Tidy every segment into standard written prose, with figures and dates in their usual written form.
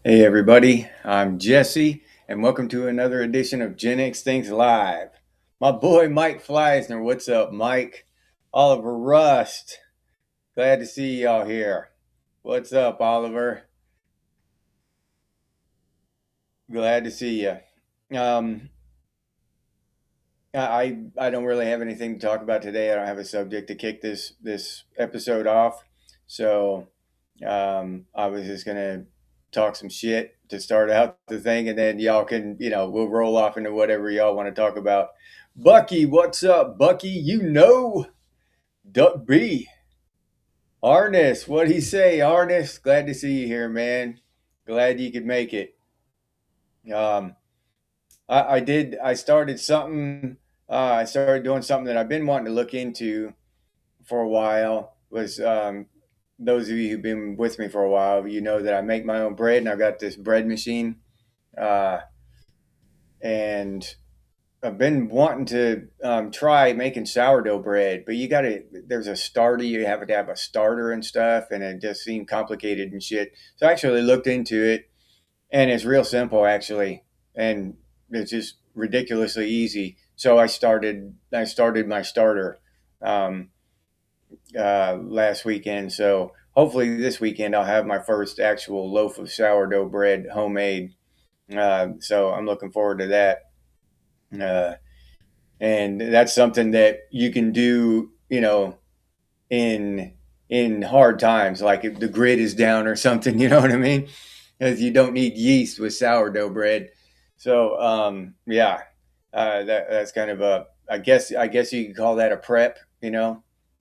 Hey everybody, I'm Jesse, and welcome to another edition of Genex Things Live. My boy Mike Fleisner, what's up, Mike? Oliver Rust, glad to see y'all here. What's up, Oliver? Glad to see you. Um, I don't really have anything to talk about today. I don't have a subject to kick this episode off, so I was just gonna talk some shit to start out the thing, and then y'all can, we'll roll off into whatever y'all want to talk about. Bucky, what's up, Bucky? Duck B. Arnis, what'd he say, Arnis? Glad to see you here, man. Glad you could make it. Um, I started something. I started doing something that I've been wanting to look into for a while. Was those of you who've been with me for a while, you know that I make my own bread, and I've got this bread machine. Uh, and I've been wanting to try making sourdough bread, but there's a starter. You have to have a starter and stuff, and it just seemed complicated and shit. So I actually looked into it, and it's real simple, actually. And it's just ridiculously easy. So I started my starter um, last weekend. So hopefully this weekend I'll have my first actual loaf of sourdough bread homemade. So I'm looking forward to that. Uh, and that's something that you can do, in hard times, like if the grid is down or something. You know what I mean? Because you don't need yeast with sourdough bread. So yeah, that's kind of a, I guess you could call that a prep.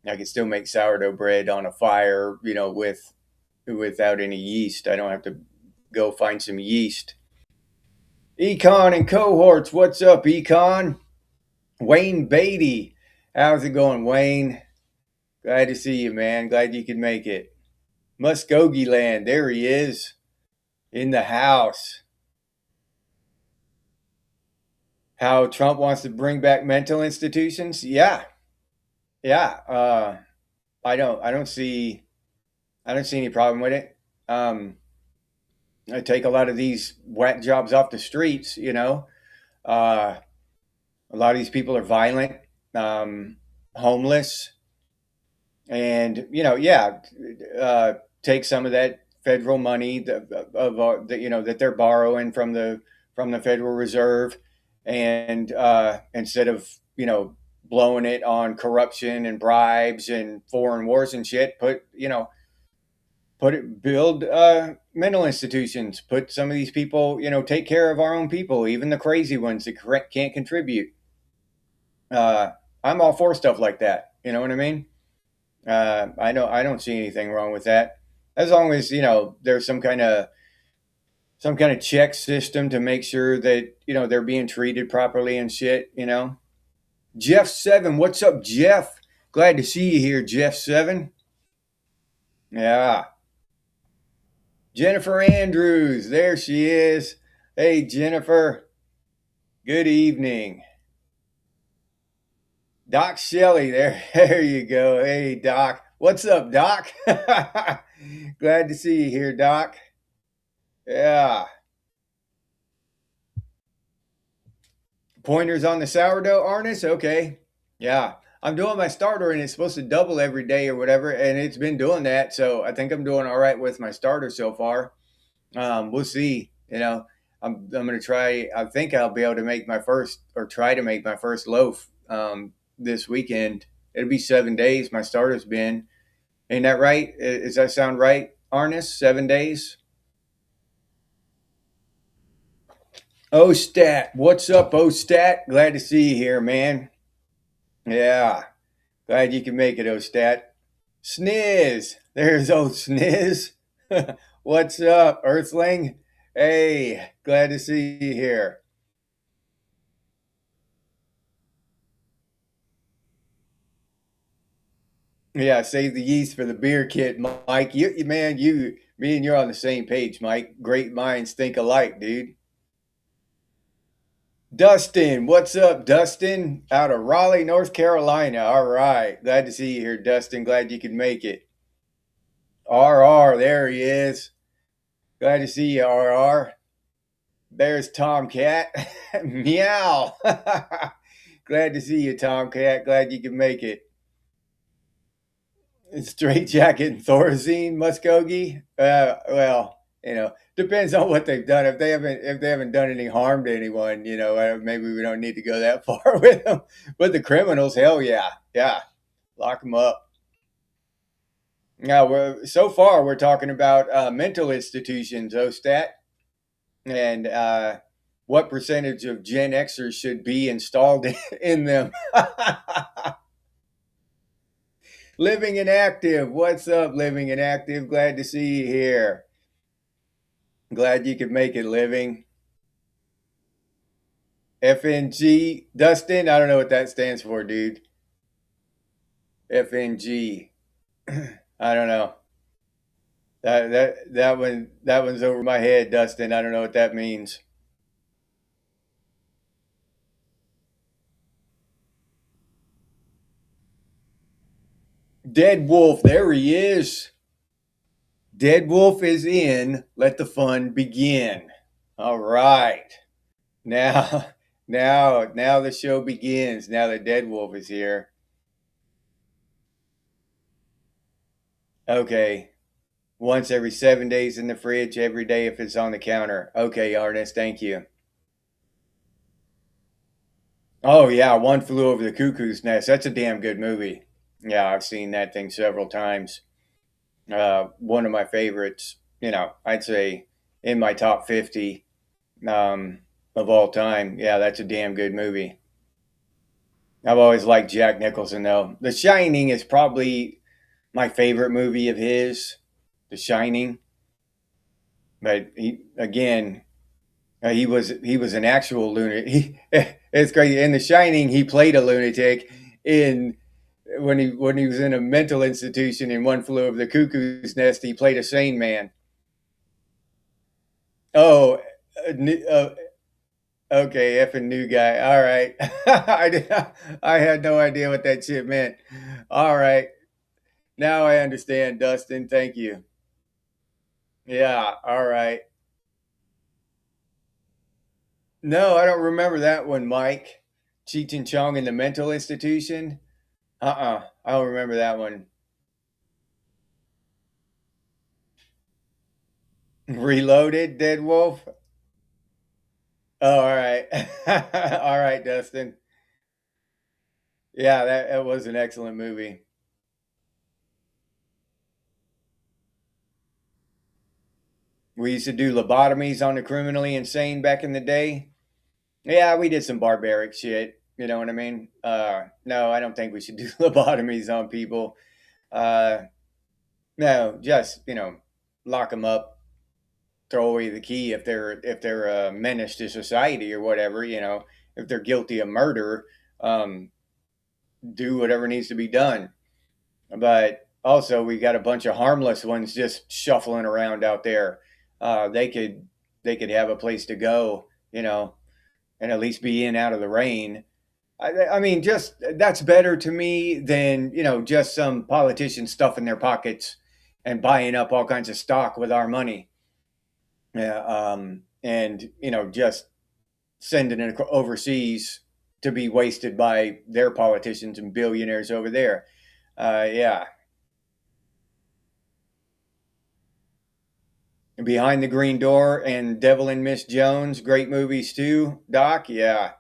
I could still make sourdough bread on a fire, without any yeast. I don't have to go find some yeast. Econ and Cohorts, what's up, Econ? Wayne Beatty, how's it going, Wayne? Glad to see you, man. Glad you could make it. Muskogee Land, there he is, in the house. How Trump wants to bring back mental institutions? Yeah, yeah. I don't see any problem with it. I take a lot of these whack jobs off the streets. Uh, a lot of these people are violent, homeless, and yeah, take some of that federal money that they're borrowing from the Federal Reserve, and instead of blowing it on corruption and bribes and foreign wars and shit, build mental institutions, put some of these people, take care of our own people, even the crazy ones that can't contribute. uh, I'm all for stuff like that, you know what I mean? I don't see anything wrong with that, as long as there's some kind of check system to make sure that they're being treated properly and shit. Jeff Seven, what's up, Jeff? Glad to see you here, Jeff Seven. Yeah, Jennifer Andrews, there she is. Hey, Jennifer. Good evening. Doc Shelley, there, there you go. Hey, Doc. What's up, Doc? Glad to see you here, Doc. Yeah. Pointers on the sourdough, Arnis? Okay. Yeah. I'm doing my starter, and it's supposed to double every day or whatever, and it's been doing that. So I think I'm doing all right with my starter so far. We'll see. I'm going to try. I think I'll be able to make my first, or try to make my first loaf this weekend. It'll be 7 days. My starter's been. Ain't that right? Does that sound right, Arnis? 7 days? Ostat, what's up, Ostat? Glad to see you here, man. Yeah, glad you can make it, Ostat. Sniz, there's old Sniz. What's up, Earthling? Hey, glad to see you here. Yeah, save the yeast for the beer kit, Mike. Man, me and you're on the same page, Mike. Great minds think alike, dude. Dustin, what's up, Dustin? Out of Raleigh, North Carolina. All right. Glad to see you here, Dustin. Glad you could make it. RR, there he is. Glad to see you, RR. There's Tomcat. Meow. Glad to see you, Tomcat. Glad you could make it. Straight jacket and Thorazine, Muskogee. Well, depends on what they've done. If they haven't done any harm to anyone, maybe we don't need to go that far with them. But the criminals, hell yeah, yeah, lock them up. Now, so far we're talking about mental institutions, OSTAT, and what percentage of Gen Xers should be installed in them. Living and Active, what's up, Living and Active? Glad to see you here. Glad you could make it, Living. FNG, Dustin, I don't know what that stands for, dude. FNG, I don't know. That one's over my head, Dustin. I don't know what that means. Dead Wolf, there he is. Dead Wolf is in. Let the fun begin. All right. Now, now the show begins. Now that Dead Wolf is here. Okay. Once every 7 days in the fridge, every day if it's on the counter. Okay, Ernest, thank you. Oh, yeah, One Flew Over the Cuckoo's Nest. That's a damn good movie. Yeah, I've seen that thing several times. One of my favorites, I'd say in my top 50 of all time. Yeah, that's a damn good movie. I've always liked Jack Nicholson, though. The Shining is probably my favorite movie of his, The Shining. But he was an actual lunatic. It's crazy. In The Shining, he played a lunatic. When he was in a mental institution in One Flew Over the Cuckoo's Nest, he played a sane man. Oh, okay, effing new guy. All right, I had no idea what that shit meant. All right, now I understand, Dustin. Thank you. Yeah. All right. No, I don't remember that one, Mike. Cheech and Chong in the mental institution. I don't remember that one. Reloaded, Dead Wolf. Oh, all right. All right, Dustin. Yeah, that was an excellent movie. We used to do lobotomies on the criminally insane back in the day. Yeah, we did some barbaric shit. You know what I mean? No, I don't think we should do lobotomies on people. Uh, no, just lock them up, throw away the key if they're a menace to society or whatever. If they're guilty of murder, um, do whatever needs to be done. But also, we got a bunch of harmless ones just shuffling around out there. They could have a place to go, and at least be in out of the rain. I mean, just that's better to me than just some politicians stuffing their pockets and buying up all kinds of stock with our money. Yeah, and just sending it overseas to be wasted by their politicians and billionaires over there. Yeah, Behind the Green Door and Devil and Miss Jones, great movies too. Doc, yeah.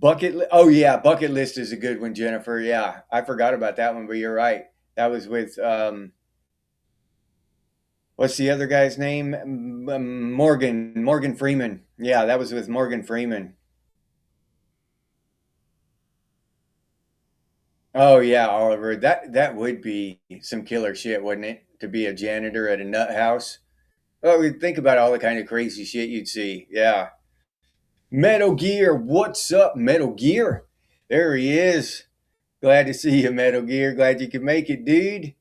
Oh yeah, Bucket List is a good one, Jennifer. Yeah, I forgot about that one, but you're right. That was with what's the other guy's name? Morgan Freeman. Yeah, that was with Morgan Freeman. Oh yeah, Oliver. That would be some killer shit, wouldn't it? To be a janitor at a nut house. Oh, think about all the kind of crazy shit you'd see. Yeah. Metal Gear, what's up, Metal Gear? There he is. Glad to see you, Metal Gear. Glad you could make it, dude.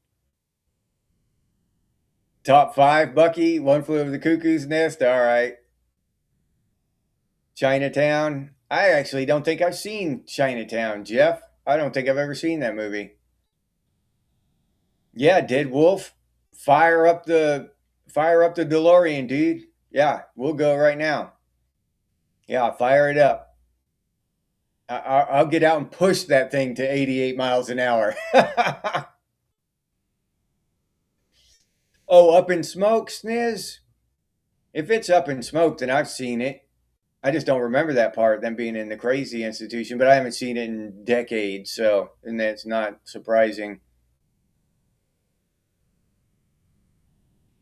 Top five, Bucky. One Flew Over the Cuckoo's Nest. All right. Chinatown. I actually don't think I've seen Chinatown, Jeff. I don't think I've ever seen that movie. Yeah, Dead Wolf. Fire up the fire up the DeLorean, dude. Yeah, we'll go right now. Yeah, fire it up. I'll get out and push that thing to 88 miles an hour. Oh, up in smoke, Sniz? If it's up in smoke, then I've seen it. I just don't remember that part, them being in the crazy institution, but I haven't seen it in decades, so, and that's not surprising.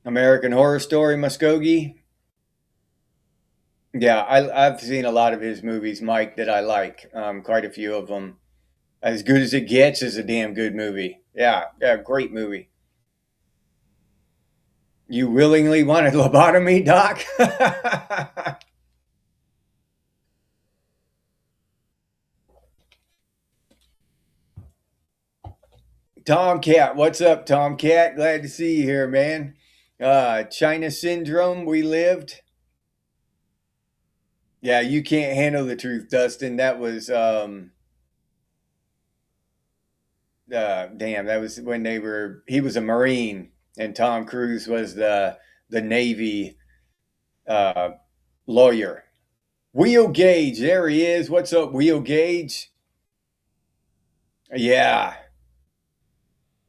American Horror Story, Muskogee. Yeah, I've seen a lot of his movies, Mike, that I like. Quite a few of them. As Good as It Gets is a damn good movie. Yeah, yeah, great movie. You willingly wanted lobotomy, Doc? Tomcat, what's up, Tomcat? Glad to see you here, man. China Syndrome, we lived. Yeah, you can't handle the truth, Dustin. That was damn, that was when he was a Marine and Tom Cruise was the Navy uh lawyer. Wheel Gauge, there he is. What's up, Wheel Gauge? Yeah.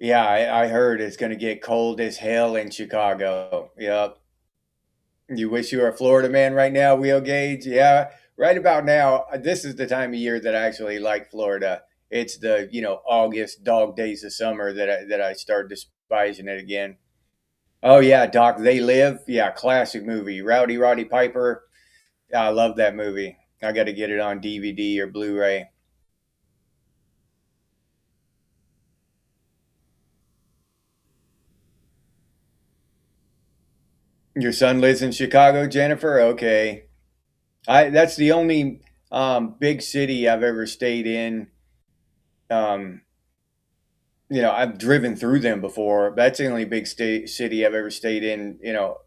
Yeah, I heard it's gonna get cold as hell in Chicago. Yep. You wish you were a Florida man right now, Wheel Gauge? Yeah, right about now. This is the time of year that I actually like Florida. It's the August dog days of summer that I start despising it again. Oh yeah, Doc, They Live. Yeah, classic movie. Rowdy Roddy Piper. I love that movie. I got to get it on DVD or Blu-ray. Your son lives in Chicago, Jennifer. Okay, I that's the only big city I've ever stayed in. Um, I've driven through them before. That's the only big city I've ever stayed in,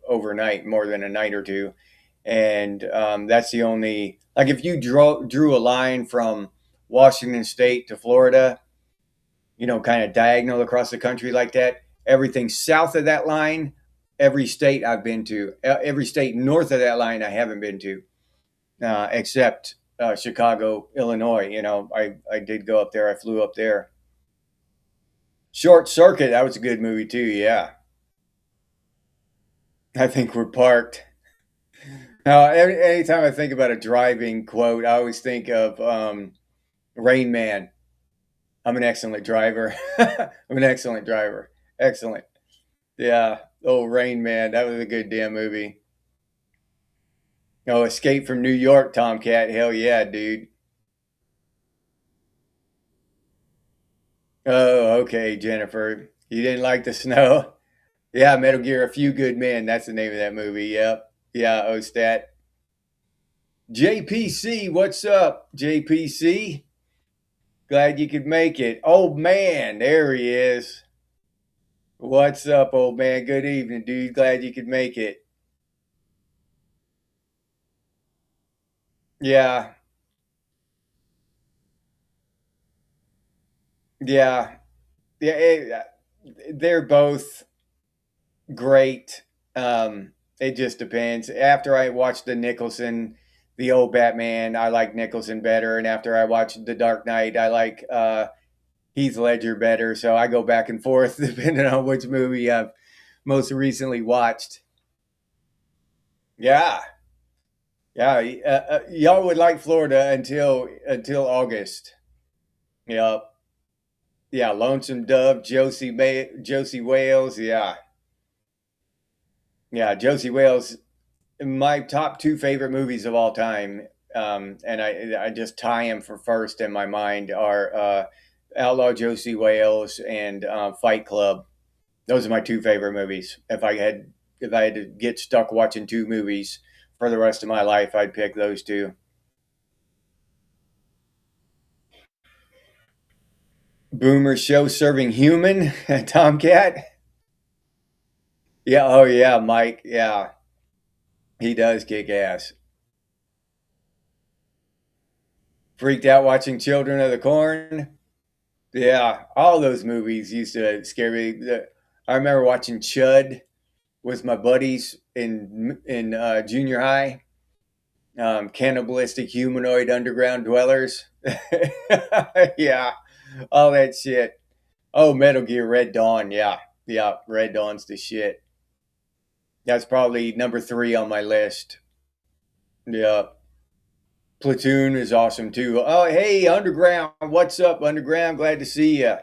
overnight, more than a night or two. And that's the only, like, if you drew a line from Washington State to Florida, kind of diagonal across the country like that, everything south of that line, every state I've been to, every state north of that line I haven't been to, except Chicago, Illinois. I did go up there. I flew up there. Short Circuit, that was a good movie too. Yeah, I think we're parked. Now, anytime I think about a driving quote, I always think of Rain Man. I'm an excellent driver. I'm an excellent driver. Excellent. Yeah. Oh, Rain Man. That was a good damn movie. Oh, Escape from New York, Tomcat. Hell yeah, dude. Oh, okay, Jennifer. You didn't like the snow? Yeah, Metal Gear, A Few Good Men. That's the name of that movie. Yep. Yeah, Ostat. JPC, what's up, JPC? Glad you could make it. Old man, there he is. What's up, old man? Good evening, dude. Glad you could make it. Yeah, yeah, yeah. They're both great. It just depends. After I watched the old Batman, I like Nicholson better, and after I watched The Dark Knight, I like Heath Ledger better. So I go back and forth depending on which movie I've most recently watched. Yeah, yeah. Y'all would like Florida until August. Yep. Yeah, Lonesome Dove, Josie Wales. Yeah, yeah, Josie Wales. My top two favorite movies of all time, and I just tie them for first in my mind are Outlaw Josie Wales and Fight Club. Those are my two favorite movies. If I had to get stuck watching two movies for the rest of my life, I'd pick those two. Boomer Show Serving Human, Tomcat. Yeah, oh yeah, Mike. Yeah, he does kick ass. Freaked out watching Children of the Corn. Yeah, all those movies used to scare me. I remember watching Chud. with my buddies in junior high. Cannibalistic humanoid underground dwellers. Yeah, all that shit. Oh, Metal Gear Red Dawn. Yeah, yeah, Red Dawn's the shit. That's probably number 3 on my list. Yeah. Platoon is awesome too. Oh, hey, Underground. What's up, Underground? Glad to see you.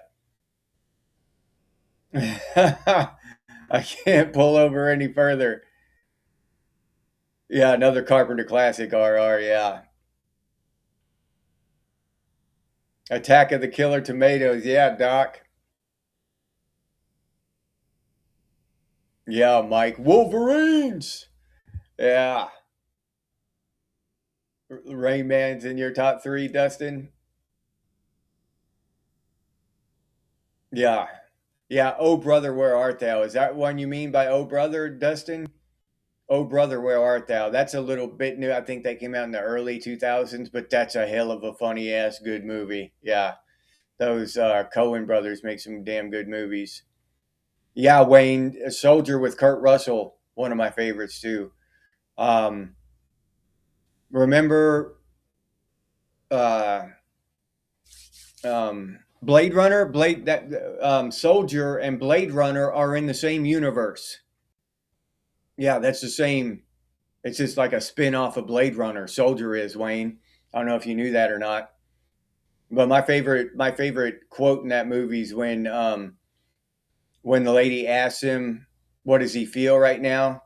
I can't pull over any further. Yeah, another Carpenter classic, RR. Yeah. Attack of the Killer Tomatoes. Yeah, Doc. Yeah, Mike. Wolverines. Yeah. Rain Man's in your top 3, Dustin? Yeah. Yeah. Oh, brother, where art thou? Is that one you mean by Oh, brother, Dustin? Oh, brother, where art thou? That's a little bit new. I think that came out in the early 2000s, but that's a hell of a funny ass good movie. Yeah. Those Coen brothers make some damn good movies. Yeah, Wayne, a Soldier with Kurt Russell, one of my favorites too. Um, remember uh, Blade Runner? Blade that Soldier and Blade Runner are in the same universe. Yeah, that's the same. It's just like a spin off of Blade Runner. Soldier is Wayne. I don't know if you knew that or not. But my favorite quote in that movie is when the lady asks him, "What does he feel right now?"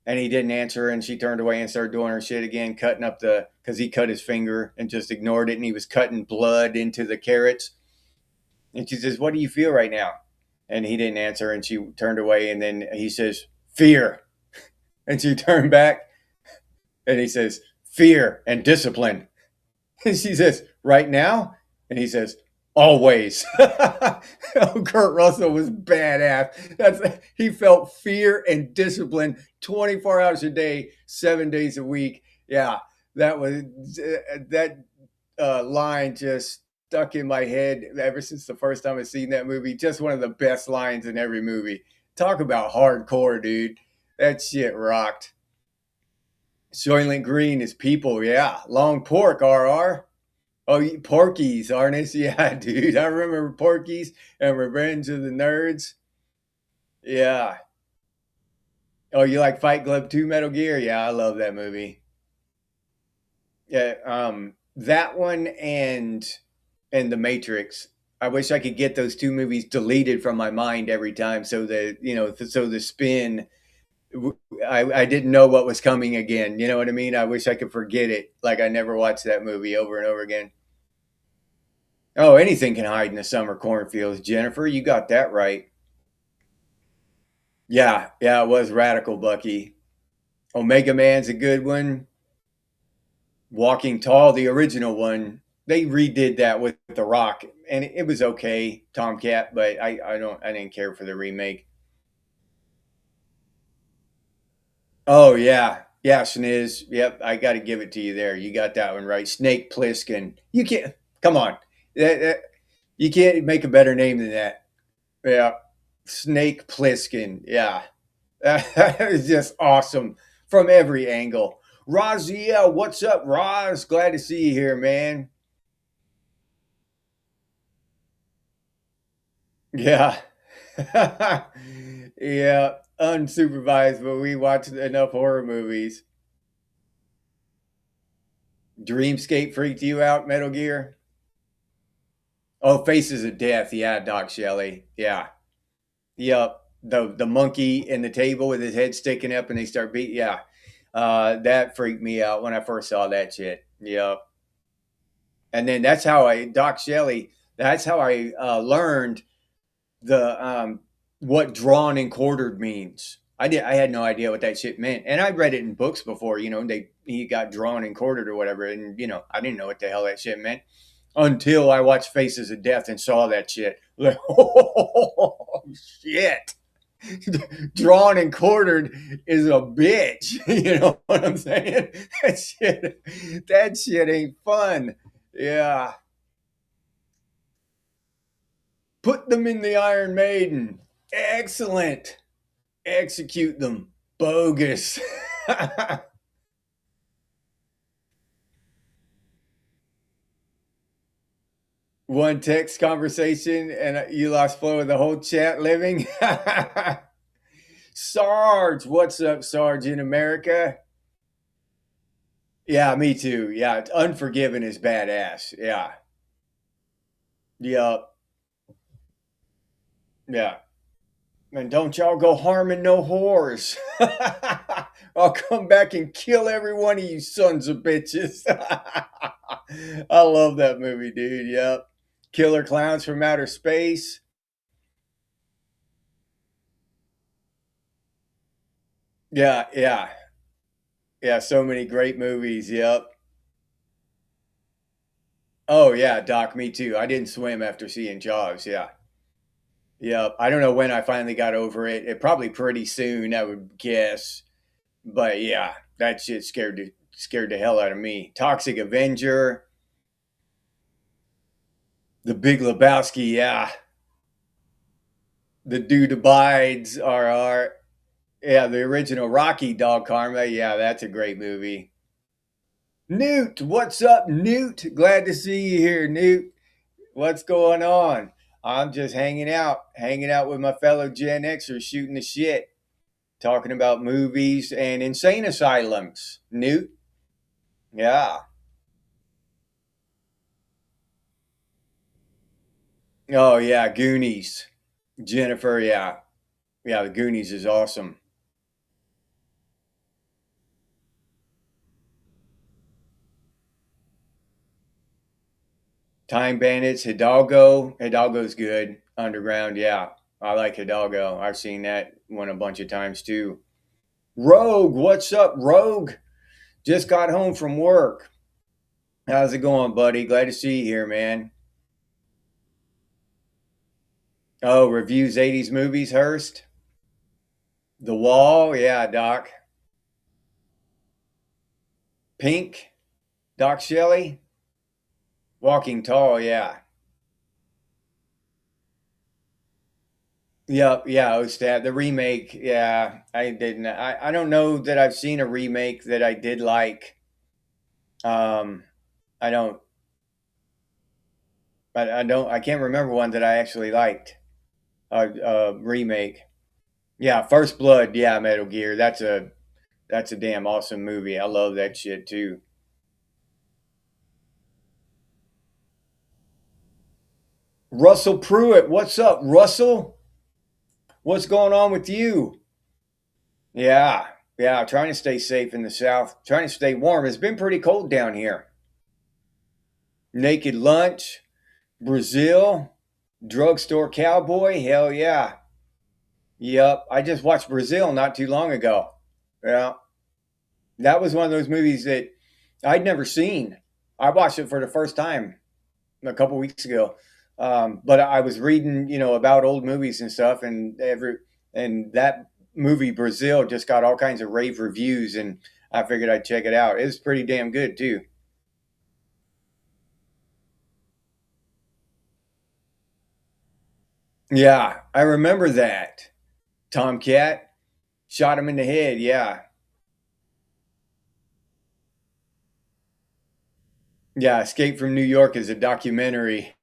and he didn't answer, and she turned away and started doing her shit again, cutting up because he cut his finger and just ignored it, and he was cutting blood into the carrots. And she says, "What do you feel right now?" And he didn't answer, and she turned away, and then he says, "Fear," and she turned back, and he says, "Fear and discipline." And she says, "Right now?" And he says, "Always." Oh, Kurt Russell was badass. He felt fear and discipline 24 hours a day, 7 days a week. Yeah, that line just stuck in my head ever since the first time I seen that movie. Just one of the best lines in every movie. Talk about hardcore, dude. That shit rocked. Soylent Green is people, yeah. Long pork, RR. Oh, Porky's, Arnis. Yeah, dude. I remember Porky's and Revenge of the Nerds. Yeah. Oh, you like Fight Club 2 Metal Gear? Yeah, I love that movie. Yeah, that one and The Matrix. I wish I could get those 2 movies deleted from my mind every time so that, so the spin I didn't know what was coming again. You know what I mean? I wish I could forget it. Like I never watched that movie over and over again. Oh, anything can hide in the summer cornfields, Jennifer. You got that right. Yeah, yeah, it was Radical Bucky. Omega Man's a good one. Walking Tall, the original one, they redid that with The Rock, and it was okay, Tomcat, but I didn't care for the remake. Oh yeah, yeah, Sniz. Yep, I got to give it to you there. You got that one right. Snake Plissken. You can't. Come on, you can't make a better name than that. Yeah, Snake Plissken. Yeah, that is just awesome from every angle. Razia, what's up, Roz? Glad to see you here, man. Yeah. Yeah, unsupervised, but we watched enough horror movies. Dreamscape freaked you out, Metal Gear? Oh, Faces of Death. Yeah, Doc Shelley. Yeah. Yep. The monkey in the table with his head sticking up and they start beat. Yeah. That freaked me out when I first saw that shit. Yep. And then Doc Shelley, that's how I learned the what drawn and quartered means. I had no idea what that shit meant, and I read it in books before. He got drawn and quartered or whatever, and I didn't know what the hell that shit meant until I watched Faces of Death and saw that shit. Like, oh shit! Drawn and quartered is a bitch. You know what I'm saying? That shit ain't fun. Yeah, put them in the Iron Maiden. Excellent. execute them. Bogus. One text conversation and you lost flow of the whole chat living. Sarge, what's up, Sarge in America? Yeah, me too. Yeah, Unforgiven is badass. Yeah. Yep. Yeah. And don't y'all go harming no whores. I'll come back and kill every one of you sons of bitches. I love that movie, dude. Yep. Killer Clowns from Outer Space. Yeah, yeah. Yeah, so many great movies. Yep. Oh, yeah, Doc, me too. I didn't swim after seeing Jaws. Yeah. Yep. I don't know when I finally got over it. It probably pretty soon, I would guess. But yeah, that shit scared the hell out of me. Toxic Avenger, The Big Lebowski, yeah. The Dude Abides, RR. Yeah, the original Rocky, Dog Karma. Yeah, that's a great movie. Newt, what's up, Newt? Glad to see you here, Newt. What's going on? I'm just hanging out with my fellow Gen Xers, shooting the shit, talking about movies and insane asylums. Newt, yeah. Oh yeah, Goonies. Jennifer, yeah. Yeah, the Goonies is awesome. Time Bandits, Hidalgo. Hidalgo's good. Underground, yeah. I like Hidalgo. I've seen that one a bunch of times too. Rogue, what's up, Rogue? Just got home from work. How's it going, buddy? Glad to see you here, man. Oh, reviews 80s movies, Hurst. The Wall, yeah, Doc. Pink, Doc Shelley. Walking Tall, yeah. Yep, yeah, Ostad. The remake, yeah, I didn't. I don't know that I've seen a remake that I did like. Um, I don't. I don't. I can't remember one that I actually liked. Remake. Yeah, First Blood. Yeah, Metal Gear. That's a damn awesome movie. I love that shit too. Russell Pruitt. What's up, Russell? What's going on with you? Yeah, yeah. Trying to stay safe in the South. Trying to stay warm. It's been pretty cold down here. Naked Lunch. Brazil. Drugstore Cowboy. Hell yeah. Yep. I just watched Brazil not too long ago. Yeah. That was one of those movies that I'd never seen. I watched it for the first time a couple weeks ago. But I was reading, about old movies and stuff, and that movie Brazil just got all kinds of rave reviews, and I figured I'd check it out. It was pretty damn good too. Yeah, I remember that. Tomcat shot him in the head. Yeah, yeah. Escape from New York is a documentary.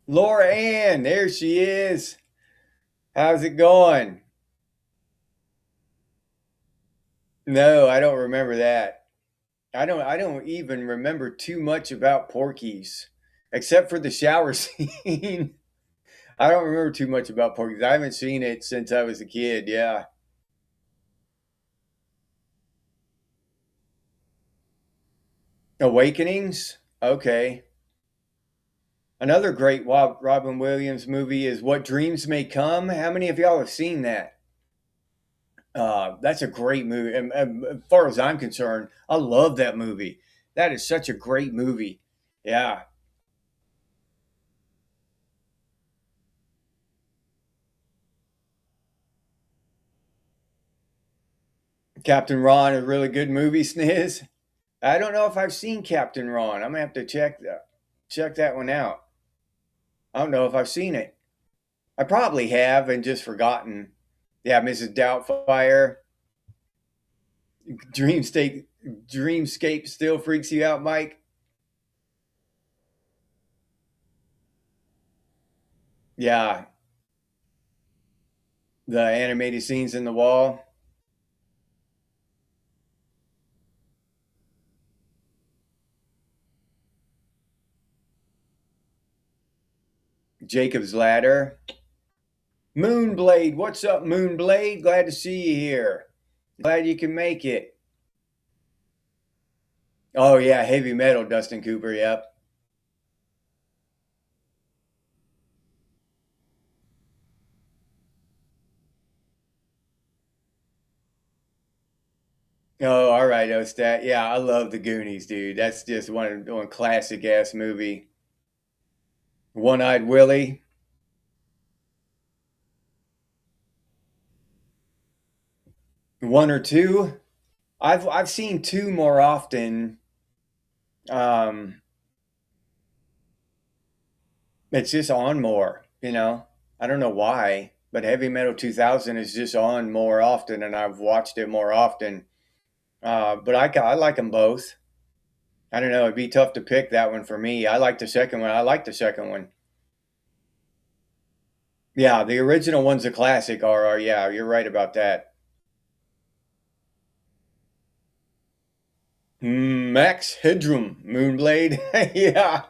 Laura Ann, there she is. How's it going? No, I don't remember that. I don't even remember too much about Porky's, except for the shower scene. I don't remember too much about Porky's. I haven't seen it since I was a kid. Yeah. Awakenings? Okay. Another great Robin Williams movie is What Dreams May Come. How many of y'all have seen that? That's a great movie. And as far as I'm concerned, I love that movie. That is such a great movie. Yeah. Captain Ron, a really good movie, Sniz. I don't know if I've seen Captain Ron. I'm gonna have to check that one out. I don't know if I've seen it. I probably have and just forgotten. Yeah, Mrs. Doubtfire. Dreamscape. Dreamscape still freaks you out, Mike? Yeah, the animated scenes in the wall. Jacob's Ladder. Moonblade, what's up, Moonblade? Glad to see you here. Glad you can make it. Oh yeah, heavy metal, Dustin Cooper. Yep. Oh, all right, Ostat. Yeah, I love the Goonies, dude. That's just one classic ass movie. One Eyed Willie. One or two. I've seen two more often. Um, it's just on more, you know. I don't know why, but Heavy Metal 2000 is just on more often, and I've watched it more often. But I like them both. I don't know. It'd be tough to pick that one for me. I like the second one. I like the second one. Yeah, the original one's a classic. RR. Yeah, you're right about that. Max Headroom, Moonblade. Yeah,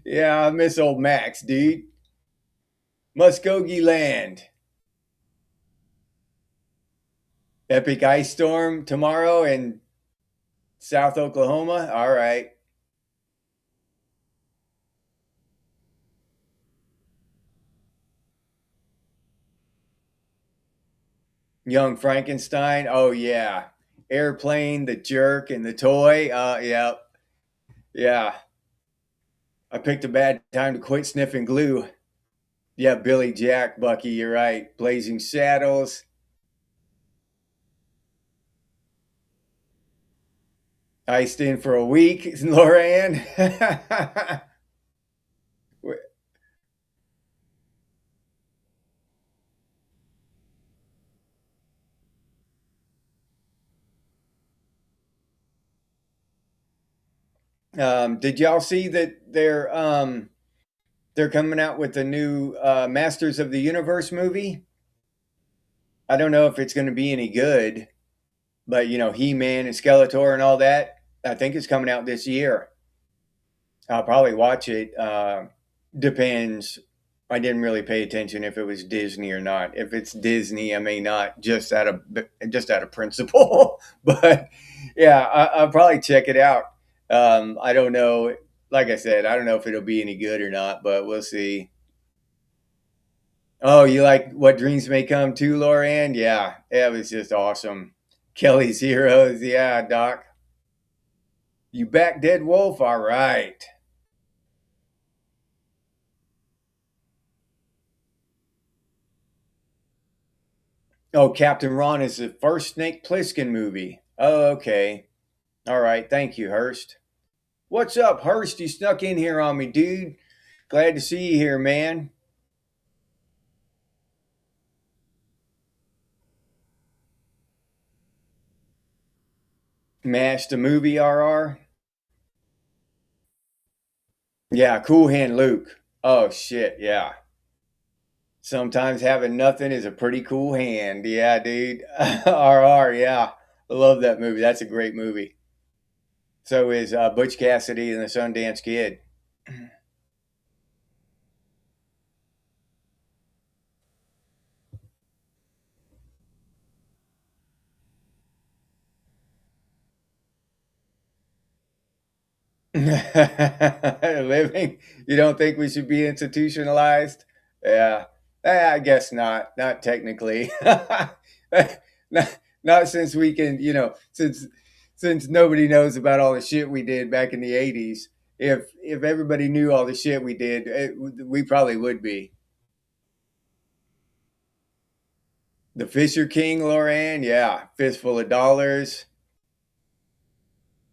yeah. I miss old Max, dude. Muskogee Land. Epic ice storm tomorrow in South Oklahoma. All right. Young Frankenstein. Oh yeah. Airplane, the jerk, and the toy. Yeah, yeah. I picked a bad time to quit sniffing glue. Yeah, Billy Jack, Bucky, you're right. Blazing Saddles. Iced in for a week, Loran. Did y'all see that they're coming out with the new Masters of the Universe movie? I don't know if it's going to be any good, but you know, He-Man and Skeletor and all that. I think it's coming out this year. I'll probably watch it. Depends. I didn't really pay attention if it was Disney or not. If it's Disney, I may not just out of principle. But yeah, I'll probably check it out. I don't know. Like I said, I don't know if it'll be any good or not, but we'll see. Oh, you like What Dreams May Come Too, Loran? Yeah, it was just awesome. Kelly's Heroes. Yeah, Doc. You back, Dead Wolf? All right. Oh, Captain Ron is the first Snake Plissken movie. Oh, okay. All right. Thank you, Hurst. What's up, Hurst? You snuck in here on me, dude. Glad to see you here, man. Mash the movie, RR. Yeah, Cool Hand Luke. Oh, shit. Yeah. Sometimes having nothing is a pretty cool hand. Yeah, dude. RR. Yeah. I love that movie. That's a great movie. So is Butch Cassidy and the Sundance Kid. Living? You don't think we should be institutionalized? Yeah. I guess not. Not technically. Not since we can, you know, since nobody knows about all the shit we did back in the 80s. If everybody knew all the shit we did, we probably would be. The Fisher King, Loran, yeah. Fistful of Dollars.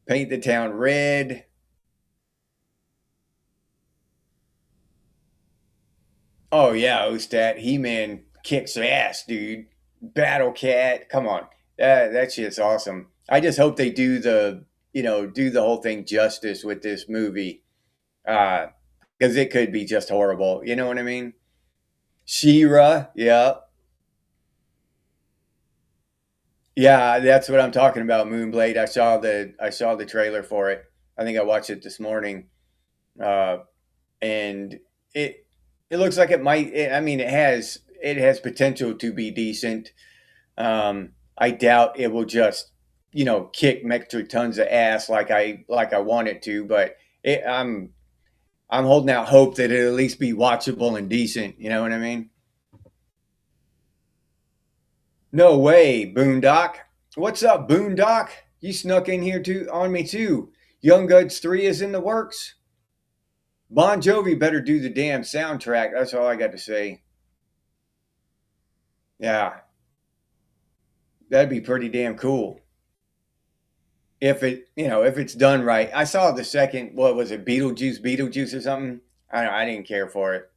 Paint the Town Red. Oh yeah, Ostat, He-Man kicks ass, dude. Battle Cat, come on, that shit's awesome. I just hope they do do the whole thing justice with this movie, because it could be just horrible. You know what I mean? She-Ra, yeah, yeah, that's what I'm talking about. Moonblade. I saw the trailer for it. I think I watched it this morning, uh, and it it looks like it might. I mean, it has potential to be decent. I doubt it will just kick metric tons of ass like I want it to, but I'm holding out hope that it'll at least be watchable and decent. You know what I mean? No way, Boondock. What's up, Boondock? You snuck in here too on me too. Young Guns 3 is in the works. Bon Jovi better do the damn soundtrack. That's all I got to say. Yeah, that'd be pretty damn cool. If it's done right. I saw the second, what was it, Beetlejuice or something? I didn't care for it.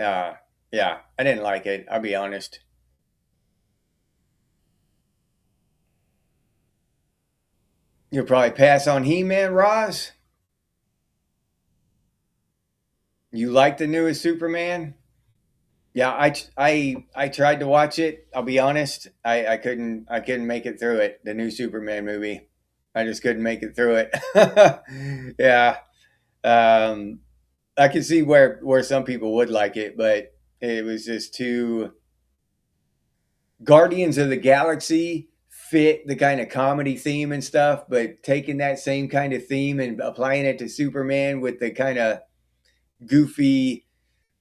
Uh, yeah, I didn't like it. I'll be honest. You'll probably pass on He-Man, Roz. You like the newest Superman? Yeah, I tried to watch it. I'll be honest. I couldn't make it through it. The new Superman movie. I just couldn't make it through it. Yeah. Um, I can see where some people would like it, but it was just too. Guardians of the Galaxy fit the kind of comedy theme and stuff, but taking that same kind of theme and applying it to Superman with the kind of goofy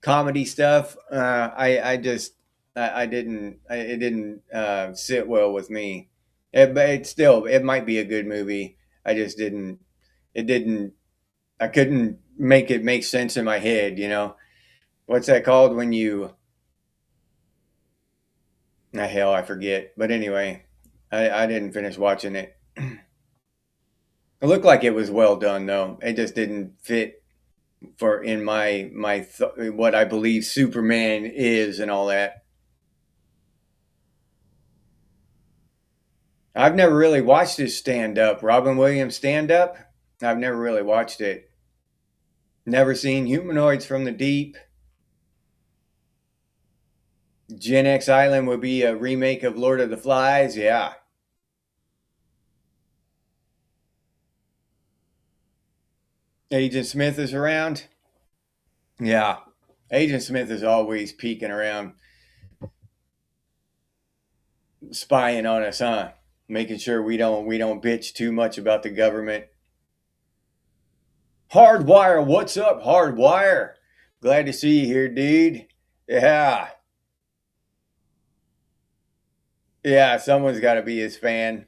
comedy stuff, it didn't sit well with me. But it might be a good movie. I just didn't. It didn't. I couldn't make it make sense in my head. What's that called when you? Hell, I forget. But anyway, I didn't finish watching it. It looked like it was well done, though. It just didn't fit for in what I believe Superman is and all that. I've never really watched his stand up. Robin Williams stand up. I've never really watched it. Never seen Humanoids from the Deep. Genex Island would be a remake of Lord of the Flies. Yeah. Agent Smith is around. Yeah. Agent Smith is always peeking around, spying on us, huh? Making sure we don't bitch too much about the government. Hardwire, what's up, Hardwire? Glad to see you here, dude. Yeah. Yeah, someone's got to be his fan.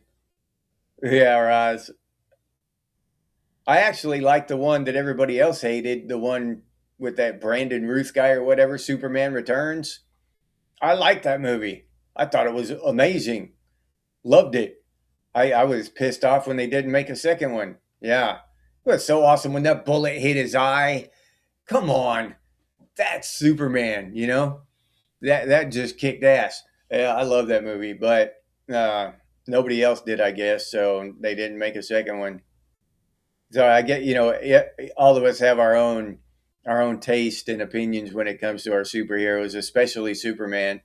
Yeah, Roz. I actually like the one that everybody else hated, the one with that Brandon Ruth guy or whatever, Superman Returns. I liked that movie. I thought it was amazing. Loved it. I was pissed off when they didn't make a second one. Yeah. It was so awesome when that bullet hit his eye. Come on. That's Superman. That just kicked ass. Yeah, I love that movie, but uh, nobody else did, I guess, so they didn't make a second one. So I get, all of us have our own taste and opinions when it comes to our superheroes, especially Superman.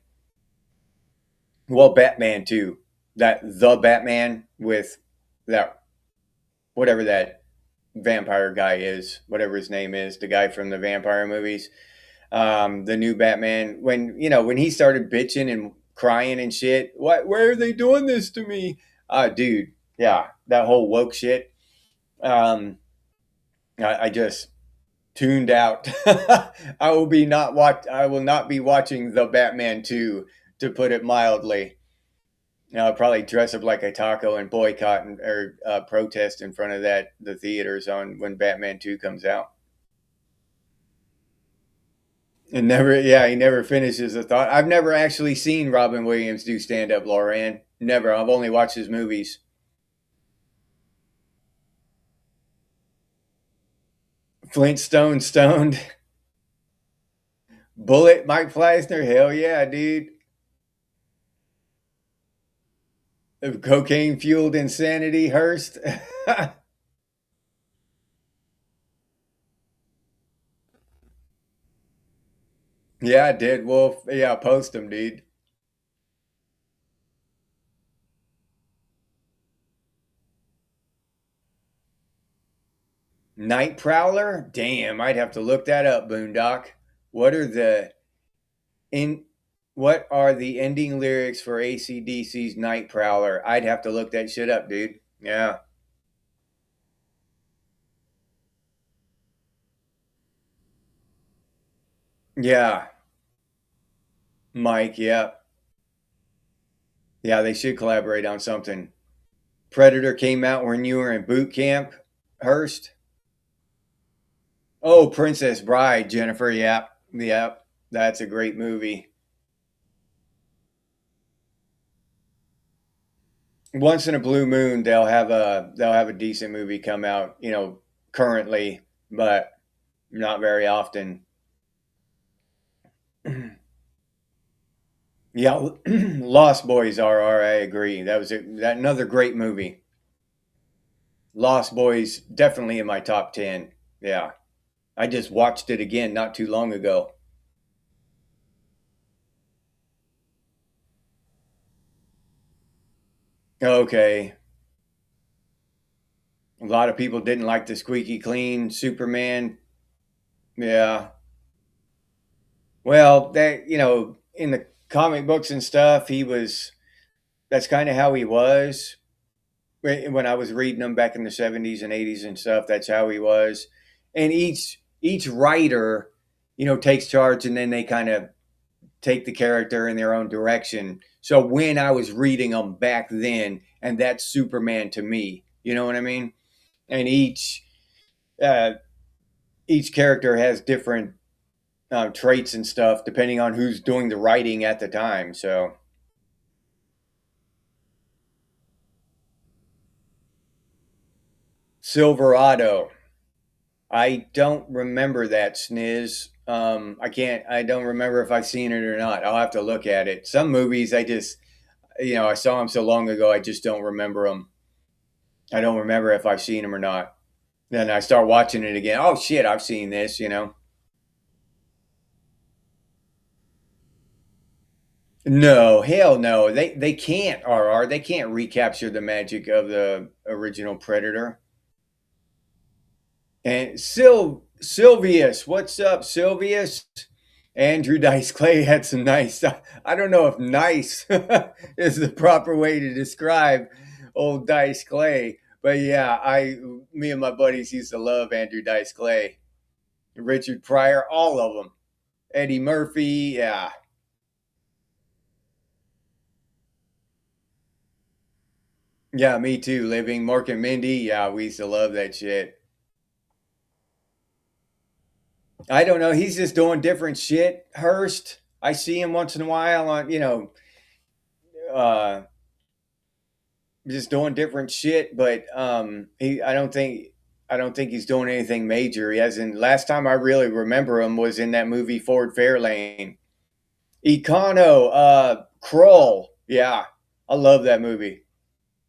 Well, Batman too. That the Batman with that whatever that vampire guy is, whatever his name is, the guy from the vampire movies. The new Batman, when he started bitching and crying and shit, why are they doing this to me? Dude, yeah, that whole woke shit. Um, I just tuned out. I will not be watching the Batman 2, to put it mildly. I'll probably dress up like a taco and boycott or protest in front of the theaters on when Batman 2 comes out. And never, yeah, he never finishes a thought. I've never actually seen Robin Williams do stand up, Lauren. Never. I've only watched his movies. Flintstone stoned. Bullet, Mike Fleisner. Hell yeah, dude. Cocaine fueled insanity, Hearst. Yeah, Dead Wolf. Yeah, post him, dude. Night Prowler? Damn, I'd have to look that up, Boondock. What are the in what are the ending lyrics for AC/DC's Night Prowler? I'd have to look that shit up, dude. Yeah. Yeah. Mike, yeah. Yeah, they should collaborate on something. Predator came out when you were in boot camp, Hurst. Oh, Princess Bride, Jennifer. Yep. Yep. That's a great movie. Once in a blue moon they'll have a decent movie come out, currently, but not very often. Yeah, Lost Boys RR, I agree. That another great movie. Lost Boys definitely in my top 10. Yeah. I just watched it again not too long ago. Okay. A lot of people didn't like the squeaky clean Superman. Yeah. Well, in the comic books and stuff, that's kind of how he was. When I was reading them back in the 70s and 80s and stuff, that's how he was. And each writer, takes charge, and then they kind of take the character in their own direction. So when I was reading them back then, and that's Superman to me, you know what I mean? And uh, each character has different traits and stuff depending on who's doing the writing at the time. So Silverado, I don't remember that, Sniz. I don't remember if I've seen it or not. I'll have to look at it. Some movies I saw them so long ago, I just don't remember them. I don't remember if I've seen them or not. Then I start watching it again. Oh shit, I've seen this. No, hell no. They can't, RR. They can't recapture the magic of the original Predator. And Sylvius, what's up, Sylvius? Andrew Dice Clay had some nice. I don't know if nice is the proper way to describe old Dice Clay, but yeah, me and my buddies used to love Andrew Dice Clay, Richard Pryor, all of them. Eddie Murphy, yeah, yeah, me too. Living Mark and Mindy, yeah, we used to love that shit. I don't know. He's just doing different shit. Hurst, I see him once in a while on, uh, just doing different shit. But I don't think he's doing anything major. He hasn't. Last time I really remember him was in that movie Ford Fairlane. Econo, Kroll. Yeah, I love that movie.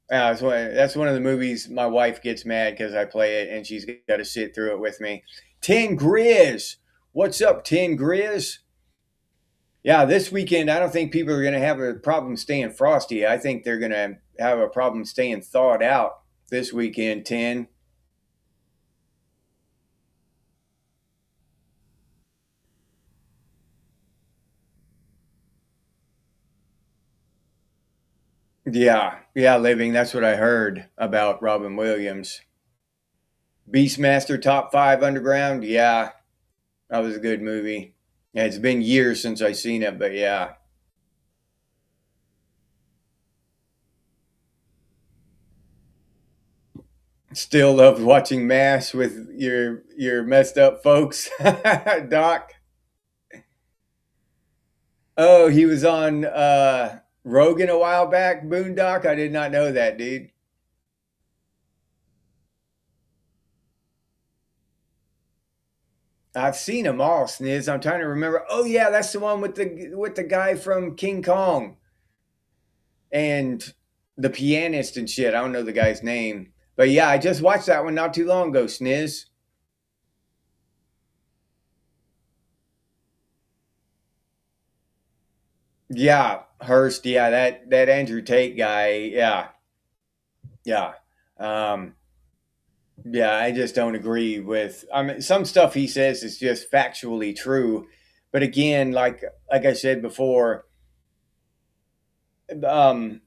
That's one of the movies my wife gets mad because I play it and she's got to sit through it with me. Ten Grizz. What's up, Ten Grizz? Yeah, this weekend, I don't think people are going to have a problem staying frosty. I think they're going to have a problem staying thawed out this weekend, 10. Yeah, yeah, living. That's what I heard about Robin Williams. Beastmaster Top 5 Underground. Yeah, that was a good movie. Yeah, it's been years since I've seen it, but yeah. Still love watching MASH with your messed up folks, Doc. Oh, he was on Rogan a while back, Boondock. I did not know that, dude. I've seen them all, Sniz. I'm trying to remember. Oh yeah, that's the one with the guy from King Kong and the pianist and shit. I don't know the guy's name, but yeah, I just watched that one not too long ago, Sniz. Yeah, Hearst. Yeah, that Andrew Tate guy. Yeah, yeah. Um, yeah, I just don't agree with. I mean, some stuff he says is just factually true, but again, like I said before, um,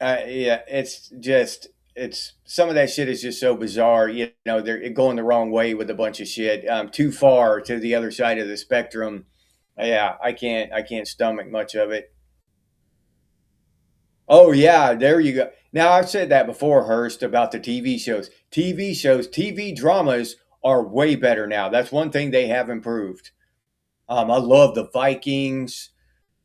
yeah, it's some of that shit is just so bizarre. You know, they're going the wrong way with a bunch of shit. Too far to the other side of the spectrum. Yeah, I can't stomach much of it. Oh yeah, there you go. Now I've said that before, Hurst, about the TV shows. TV dramas are way better now. That's one thing they have improved. I love the Vikings.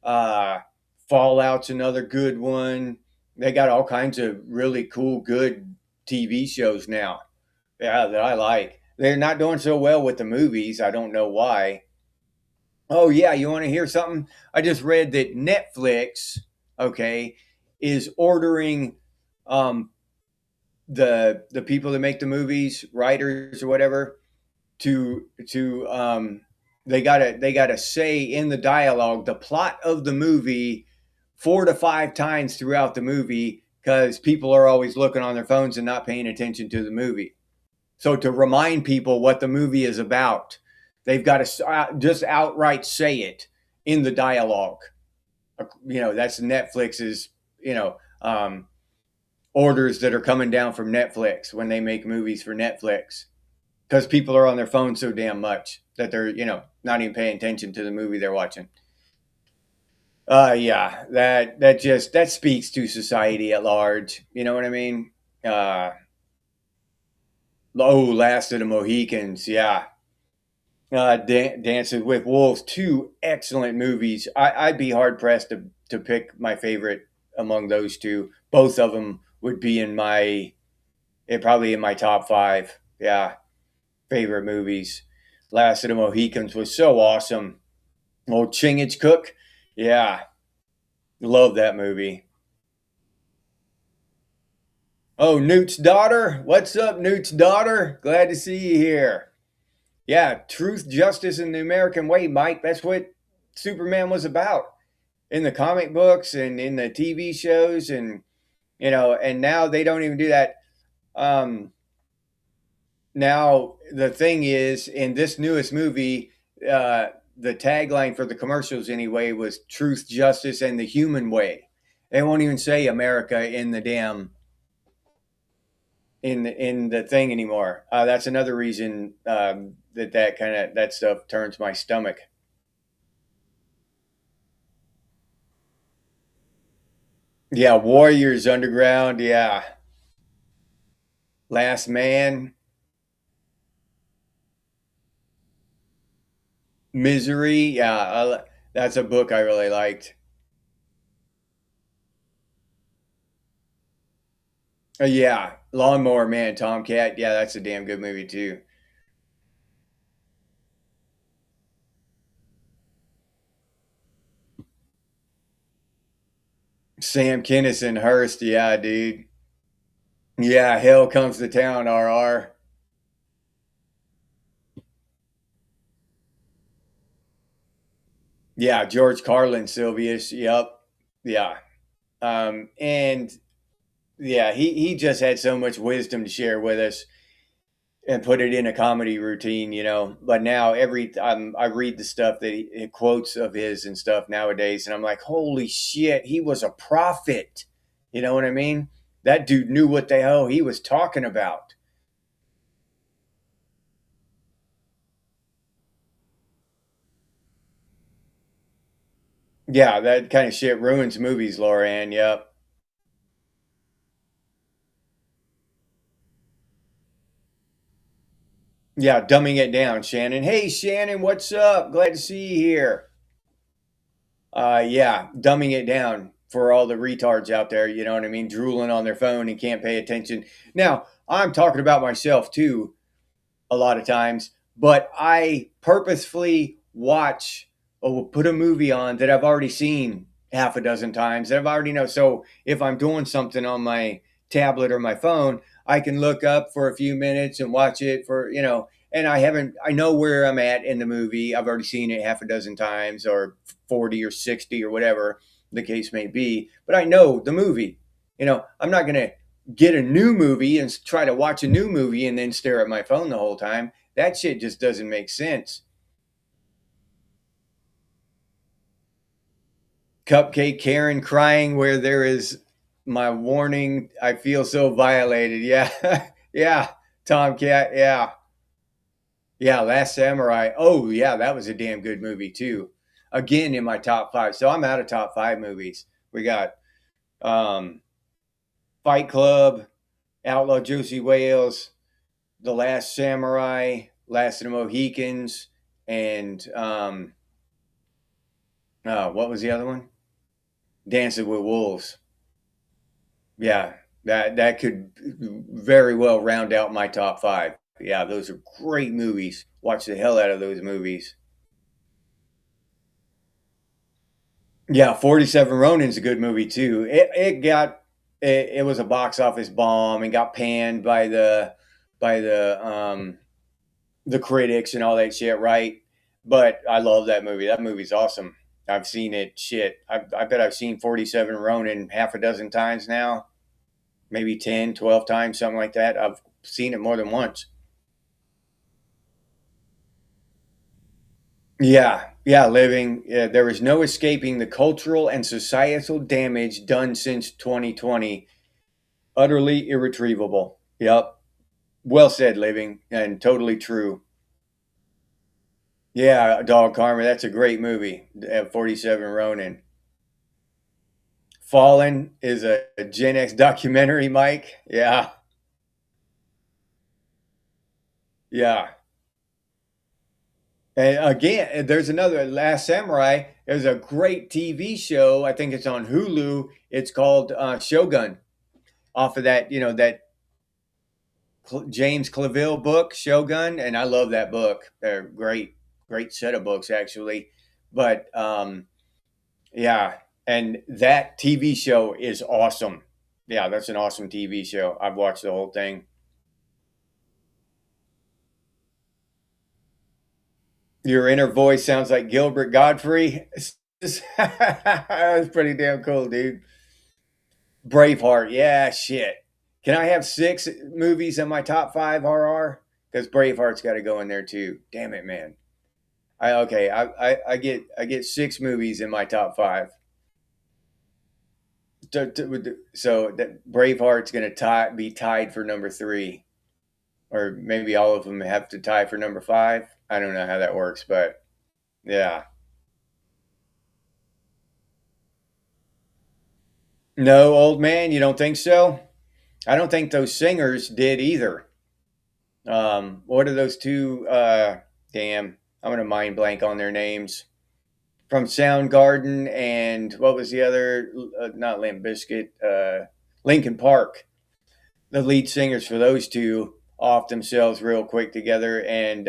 Uh, Fallout's another good one. They got all kinds of really cool, good TV shows now. Yeah, that I like. They're not doing so well with the movies. I don't know why. Oh yeah, you want to hear something? I just read that Netflix, okay, is ordering um the people that make the movies, writers or whatever, to they gotta say in the dialogue the plot of the movie 4 to 5 times throughout the movie because people are always looking on their phones and not paying attention to the movie. So to remind people what the movie is about, they've got to just outright say it in the dialogue. That's Netflix's, orders that are coming down from Netflix when they make movies for Netflix because people are on their phones so damn much that they're, not even paying attention to the movie they're watching. Yeah, that speaks to society at large. You know what I mean? Uh, Last of the Mohicans. Yeah, Dances with Wolves, two excellent movies. I'd be hard pressed to pick my favorite among those two. Both of them would be probably in my top five. Yeah, favorite movies. Last of the Mohicans was so awesome. Old Chingage Cook, yeah, love that movie. Oh, Newt's daughter, what's up, Newt's daughter? Glad to see you here. Yeah, truth, justice, and the American way, Mike. That's what Superman was about in the comic books and in the TV shows, and now they don't even do that. Um, Now the thing is, in this newest movie, the tagline for the commercials anyway was "Truth, Justice, and the Human Way." They won't even say America in the damn in the thing anymore. That's another reason that stuff turns my stomach. Yeah, Warriors Underground. Yeah, Last Man, Misery. Yeah, that's a book I really liked. Yeah, Lawnmower Man, Tomcat. Yeah, that's a damn good movie too. Sam Kinison, Hurst. Yeah, dude. Yeah, Hell Comes to Town. RR. Yeah, George Carlin, Sylvius. Yep. Yeah. And yeah, he just had so much wisdom to share with us and put it in a comedy routine. But now every I read the stuff that he quotes of his and stuff nowadays, and I'm like, holy shit, he was a prophet. You know what I mean? That dude knew what the hell he was talking about. Yeah, that kind of shit ruins movies, Laura Ann. Yep. Yeah, dumbing it down, Shannon. Hey, Shannon, what's up? Glad to see you here. Yeah, dumbing it down for all the retards out there, you know what I mean? Drooling on their phone and can't pay attention. Now, I'm talking about myself too, a lot of times, but I purposefully watch or put a movie on that I've already seen half a dozen times that I've already know. So if I'm doing something on my tablet or my phone, I can look up for a few minutes and watch it for, and I know where I'm at in the movie. I've already seen it half a dozen times or 40 or 60 or whatever the case may be, but I know the movie. I'm not going to get a new movie and try to watch a new movie and then stare at my phone the whole time. That shit just doesn't make sense. Cupcake Karen crying where there is my warning. I feel so violated. Yeah. Yeah. Tomcat. Yeah. Yeah. Last Samurai. Oh, yeah. That was a damn good movie, too. Again, in my top five. So I'm out of top five movies. We got um, Fight Club, Outlaw Juicy Whales, The Last Samurai, Last of the Mohicans, and what was the other one? Dancing with Wolves. Yeah, that could very well round out my top five. Yeah, those are great movies. Watch the hell out of those movies. Yeah, 47 Ronin's a good movie too. It was a box office bomb and got panned by the critics and all that shit, right? But I love that movie. That movie's awesome. I've seen it. Shit, I bet I've seen 47 Ronin half a dozen times now, maybe 10, 12 times, something like that. I've seen it more than once. Yeah, yeah, living. Yeah, there is no escaping the cultural and societal damage done since 2020. Utterly irretrievable. Yep. Well said, living, and totally true. Yeah, Dog Karma. That's a great movie. 47 Ronin. Fallen is a Gen X documentary, Mike. Yeah, yeah. And again, there's another Last Samurai. There's a great TV show. I think it's on Hulu. It's called Shogun. Off of that, that James Claville book, Shogun, and I love that book. They're great, great set of books actually. But yeah, and that TV show is awesome. Yeah, that's an awesome TV show. I've watched the whole thing. Your inner voice sounds like Gilbert Godfrey. That was pretty damn cool, dude. Braveheart, yeah, shit. Can I have six movies in my top five RR? Because Braveheart's got to go in there too. Damn it, man. I get six movies in my top five. So that Braveheart's going to be tied for number three, or maybe all of them have to tie for number five. I don't know how that works, but yeah. No, old man, you don't think so? I don't think those singers did either. What are those two? Damn, I'm gonna mind blank on their names. From Soundgarden and what was the other? Not Limp Bizkit. Lincoln Park. The lead singers for those two off themselves real quick together, and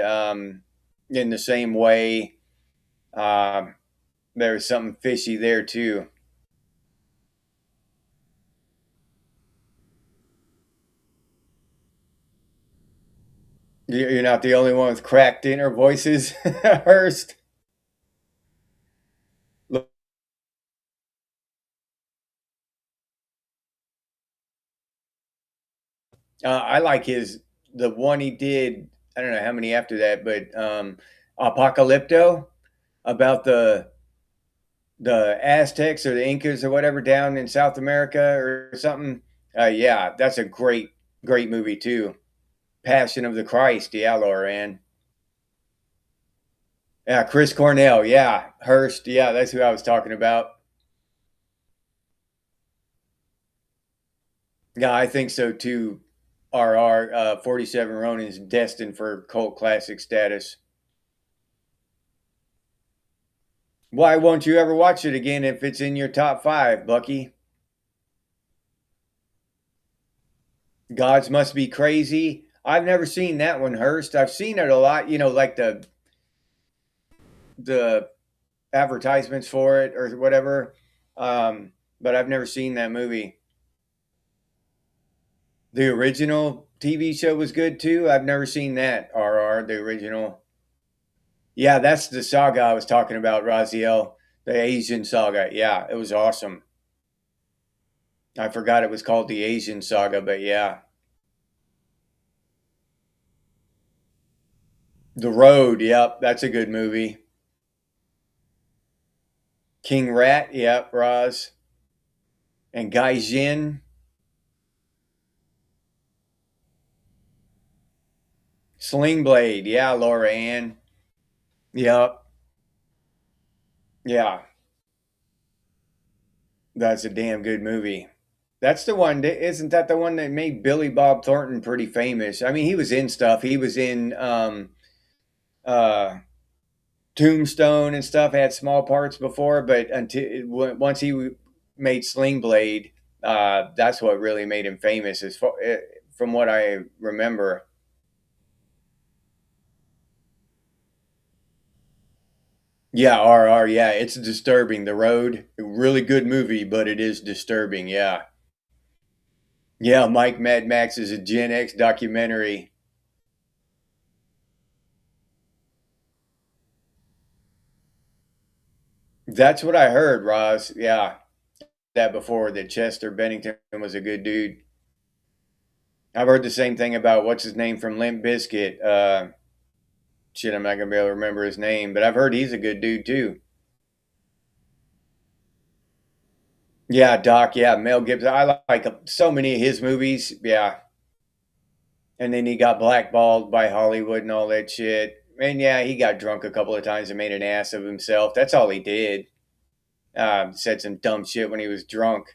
in the same way, um, there was something fishy there too. You're not the only one with cracked inner voices, Hurst. I like the one he did. I don't know how many after that, but Apocalypto about the Aztecs or the Incas or whatever down in South America or something. Yeah, that's a great movie too. Passion of the Christ, yeah, Lauren. Yeah, Chris Cornell, yeah, Hurst, yeah, that's who I was talking about. Yeah, I think so too. RR 47 Ronin is destined for cult classic status. Why won't you ever watch it again if it's in your top five, Bucky? Gods Must Be Crazy. I've never seen that one, Hearst. I've seen it a lot, like the advertisements for it or whatever. But I've never seen that movie. The original TV show was good too. I've never seen that. RR, the original. Yeah, that's the saga I was talking about, Raziel. The Asian saga. Yeah, it was awesome. I forgot it was called the Asian saga, but yeah. The Road. Yep, that's a good movie. King Rat. Yep, Roz. And Gaijin. Sling Blade. Yeah, Laura Ann. Yep. Yeah, that's a damn good movie. That's the one. Isn't that the one that made Billy Bob Thornton pretty famous? I mean, he was in stuff. He was in uh, Tombstone and stuff. Had small parts before, but once he made Sling Blade, that's what really made him famous. As far from what I remember. Yeah, RR. Yeah, it's disturbing. The Road, really good movie, but it is disturbing. Yeah, yeah. Mike Mad Max is a Gen X documentary. That's what I heard, Roz. Yeah, that before that Chester Bennington was a good dude. I've heard the same thing about what's his name from Limp Bizkit. Shit, I'm not gonna be able to remember his name, but I've heard he's a good dude too. Yeah, Doc. Yeah, Mel Gibson. I like so many of his movies. Yeah, and then he got blackballed by Hollywood and all that shit. And yeah, he got drunk a couple of times and made an ass of himself. That's all he did. Said some dumb shit when he was drunk.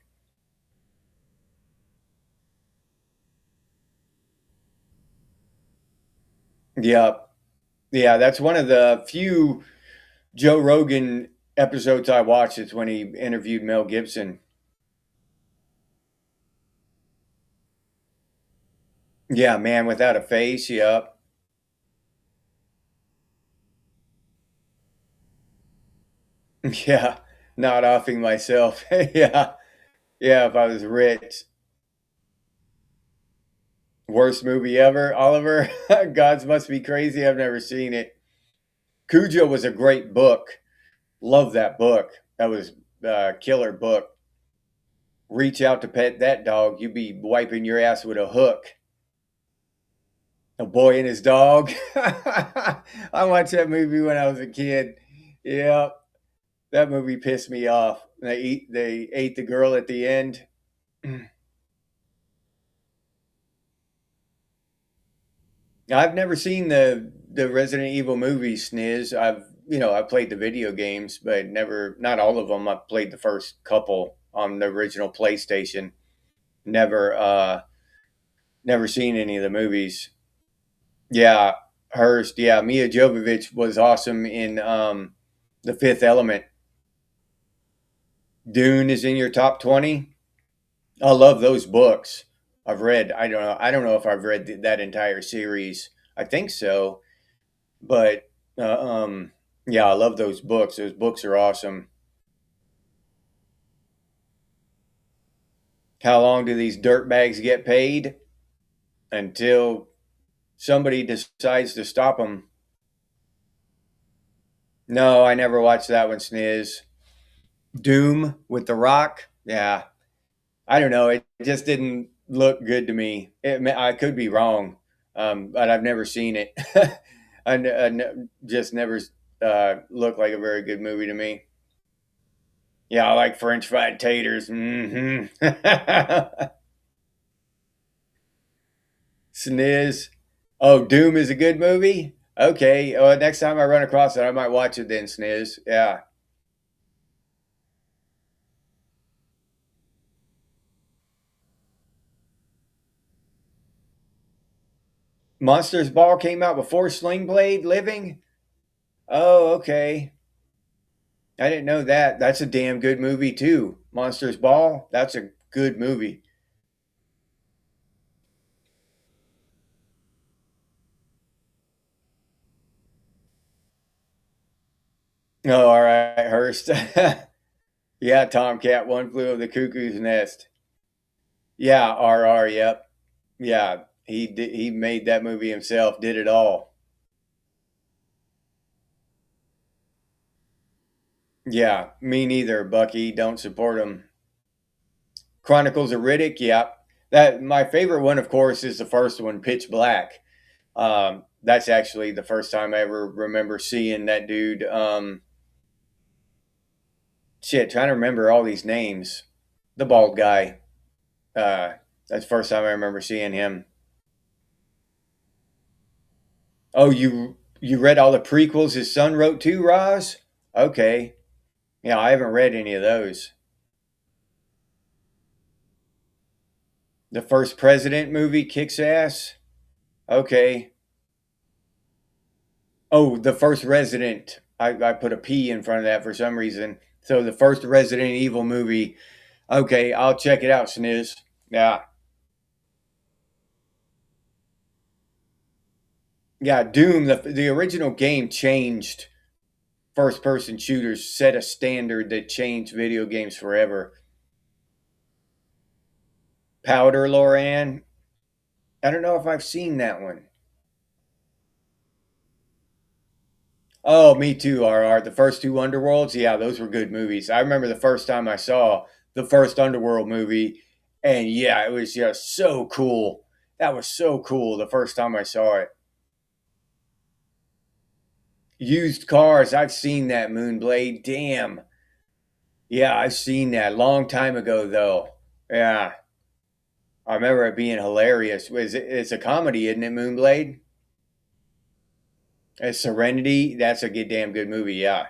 Yep. Yeah, that's one of the few Joe Rogan episodes I watched. It's when he interviewed Mel Gibson. Yeah, man without a face. Yep. Yeah, not offing myself. Yeah, yeah. If I was rich, worst movie ever. Oliver, Gods Must Be Crazy. I've never seen it. Cujo was a great book. Love that book. That was a killer book. Reach out to pet that dog. You be wiping your ass with a hook. A boy and his dog. I watched that movie when I was a kid. Yeah, that movie pissed me off. They ate the girl at the end. I've never seen the Resident Evil movies, Sniz. I played the video games, but never not all of them. I played the first couple on the original PlayStation. Never seen any of the movies. Yeah, Hurst. Yeah, Mia Jovovich was awesome in The Fifth Element. Dune is in your top 20. I love those books. I've read. I don't know. I don't know if I've read that entire series. I think so, but yeah, I love those books. Those books are awesome. How long do these dirtbags get paid? Until somebody decides to stop them. No, I never watched that one, Sniz. Doom with The Rock. Yeah, I don't know. It just didn't look good to me. I could be wrong, but I've never seen it. Just never looked like a very good movie to me. Yeah, I like French fried taters. Hmm. Sniz. Oh, Doom is a good movie. Okay. Next time I run across it, I might watch it then. Sniz. Yeah. Monsters Ball came out before Sling Blade Living. Oh, okay. I didn't know that. That's a damn good movie too. Monsters Ball. That's a good movie. Oh, all right, Hurst. Yeah, Tomcat, One Flew Over the Cuckoo's Nest. Yeah, RR, yep. Yeah, he made that movie himself, did it all. Yeah, me neither, Bucky. Don't support him. Chronicles of Riddick, yeah. That my favorite one, of course, is the first one, Pitch Black. That's actually the first time I ever remember seeing that dude. Shit, trying to remember all these names. The bald guy. That's the first time I remember seeing him. Oh, you read all the prequels his son wrote too, Roz? Okay. Yeah, I haven't read any of those. The first President movie kicks ass. Okay. Oh, the first Resident. I put a P in front of that for some reason. So the first Resident Evil movie. Okay, I'll check it out, Sniz. Yeah. Yeah, Doom, the original game changed first person shooters, set a standard that changed video games forever. Powder, Loran. I don't know if I've seen that one. Oh, me too, RR. The first two Underworlds, yeah, those were good movies. I remember the first time I saw the first Underworld movie, and yeah, it was just so cool. That was so cool the first time I saw it. Used cars, I've seen that Moonblade. Damn. Yeah, I've seen that long time ago though. Yeah. I remember it being hilarious. It's a comedy, isn't it, Moonblade? Serenity, that's a good damn good movie, yeah.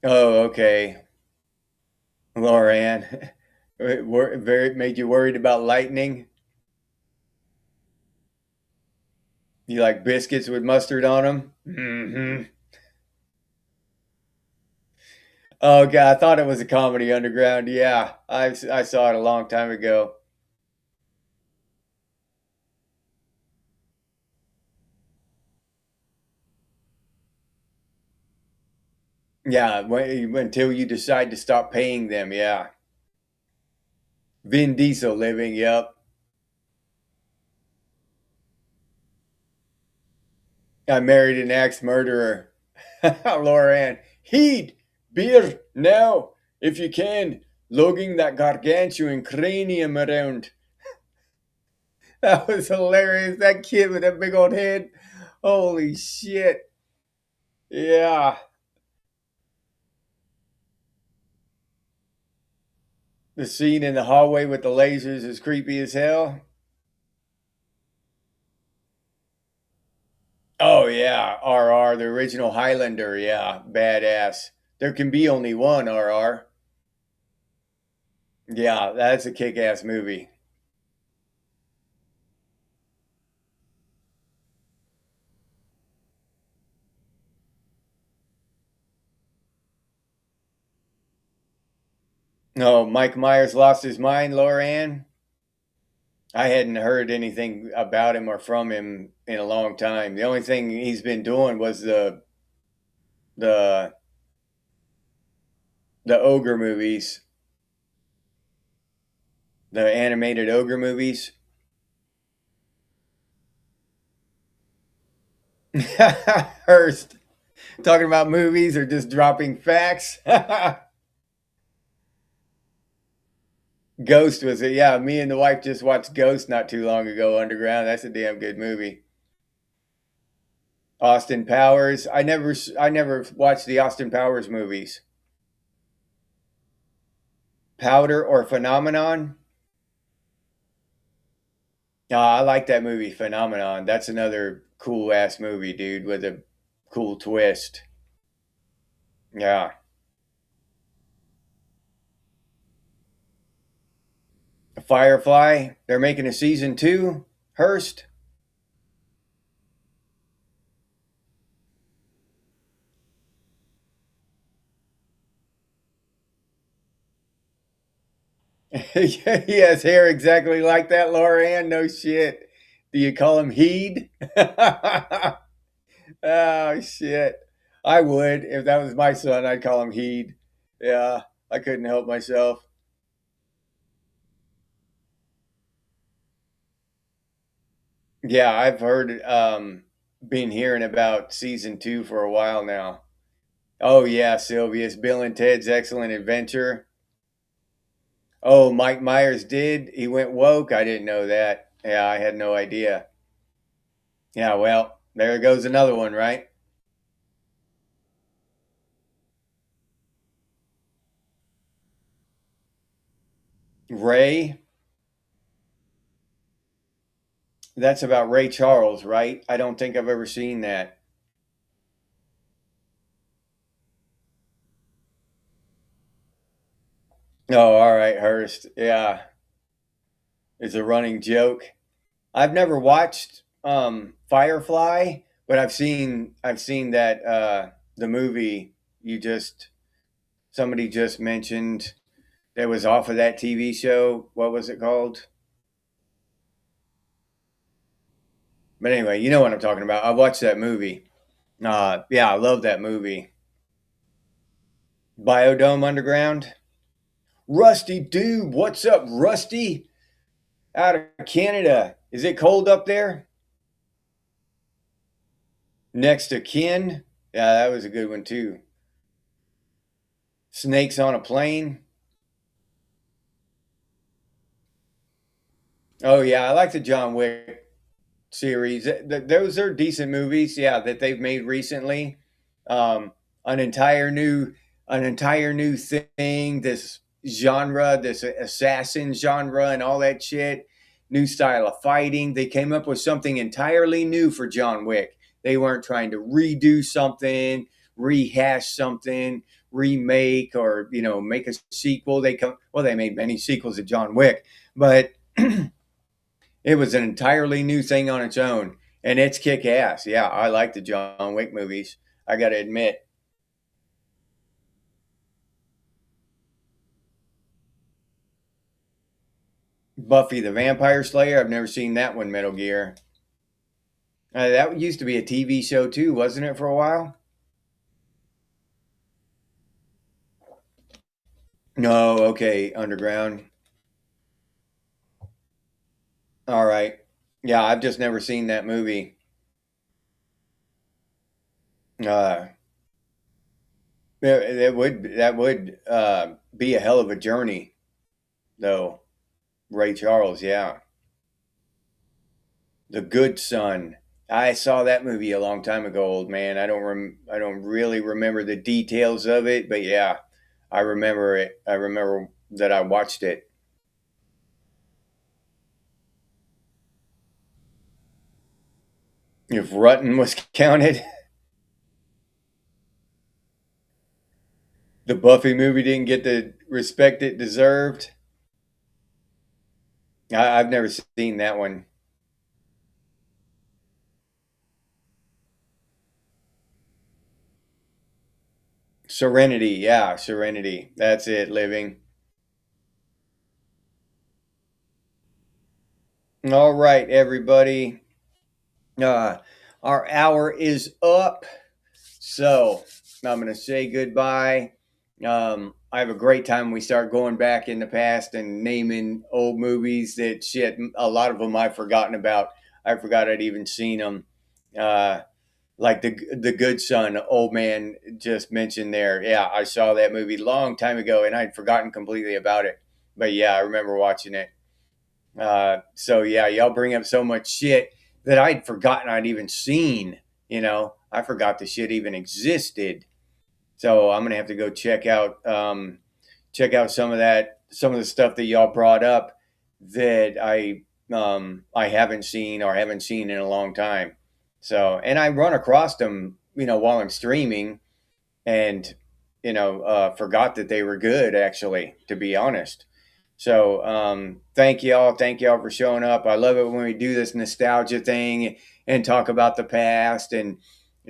Oh, okay. Loran. Very made you worried about lightning. You like biscuits with mustard on them? Mm-hmm. Oh god, I thought it was a comedy Underground. Yeah, I saw it a long time ago. Yeah, until you decide to stop paying them. Yeah, Vin Diesel living. Yep. I married an axe murderer. Lauren, heed, beer now, if you can, lugging that gargantuan cranium around. That was hilarious. That kid with that big old head. Holy shit. Yeah. The scene in the hallway with the lasers is creepy as hell. Oh, yeah. RR, the original Highlander. Yeah. Badass. There can be only one, RR. Yeah, that's a kick ass movie. No, Mike Myers lost his mind, Lauren. I hadn't heard anything about him or from him in a long time. The only thing he's been doing was the the ogre movies, the animated ogre movies. Hurst talking about movies or just dropping facts. Ghost was it? Yeah, me and the wife just watched Ghost not too long ago. Underground. That's a damn good movie. Austin Powers. I never watched the Austin Powers movies. Powder or Phenomenon. I like that movie, Phenomenon. That's another cool ass movie, dude, with a cool twist. Yeah. Firefly. They're making a season two. Hurst. He has hair exactly like that, Laura Ann. No shit. Do you call him Heed? Oh shit. I would. If that was my son, I'd call him Heed. Yeah, I couldn't help myself. Yeah, I've heard been hearing about season 2 for a while now. Oh yeah, Sylvia's Bill and Ted's Excellent Adventure. Oh, Mike Myers did. He went woke. I didn't know that. Yeah, I had no idea. Yeah, well, there goes another one, right? Ray. That's about Ray Charles, right? I don't think I've ever seen that. Oh, all right, Hearst. Yeah, it's a running joke. I've never watched Firefly, but I've seen that the movie you just somebody just mentioned that was off of that TV show. What was it called? But anyway, you know what I'm talking about. I watched that movie. Yeah, I love that movie. Biodome Underground. Rusty, dude, what's up, Rusty? Out of Canada. Is it cold up there? Next to kin. Yeah, that was a good one too. Snakes on a plane. Oh yeah, I like the John Wick series. Those are decent movies. Yeah, that they've made recently. Um, an entire new, an entire new thing. This genre, this assassin genre, and all that shit. New style of fighting. They came up with something entirely new for John Wick. They weren't trying to redo something, rehash something, remake, or make a sequel. They made many sequels of John Wick, but it was an entirely new thing on its own, and it's kick ass. Yeah, I like the John Wick movies. I got to admit. Buffy the Vampire Slayer. I've never seen that one. Metal Gear. That used to be a TV show too, wasn't it, for a while? No, okay, Underground. All right. Yeah, I've just never seen that movie. Uh, that would be a hell of a journey, though. Ray Charles, yeah. The Good Son. I saw that movie a long time ago, old man. I don't really remember the details of it, but yeah, I remember it. I remember that I watched it. If Rutten was counted, the Buffy movie didn't get the respect it deserved. I've never seen that one. Serenity, yeah, Serenity. That's it, living. All right, everybody. Uh, our hour is up. So I'm going to say goodbye. I have a great time when we start going back in the past and naming old movies that shit. A lot of them I've forgotten about. I forgot I'd even seen them. Uh, like the Good Son, old man just mentioned there. Yeah, I saw that movie long time ago and I'd forgotten completely about it. But yeah, I remember watching it. So yeah, y'all bring up so much shit that I'd forgotten I'd even seen. I forgot the shit even existed. So I'm gonna have to go check out some of the stuff that y'all brought up that I haven't seen or haven't seen in a long time. So and I run across them, while I'm streaming, and forgot that they were good. Actually, to be honest. So thank y'all for showing up. I love it when we do this nostalgia thing and talk about the past and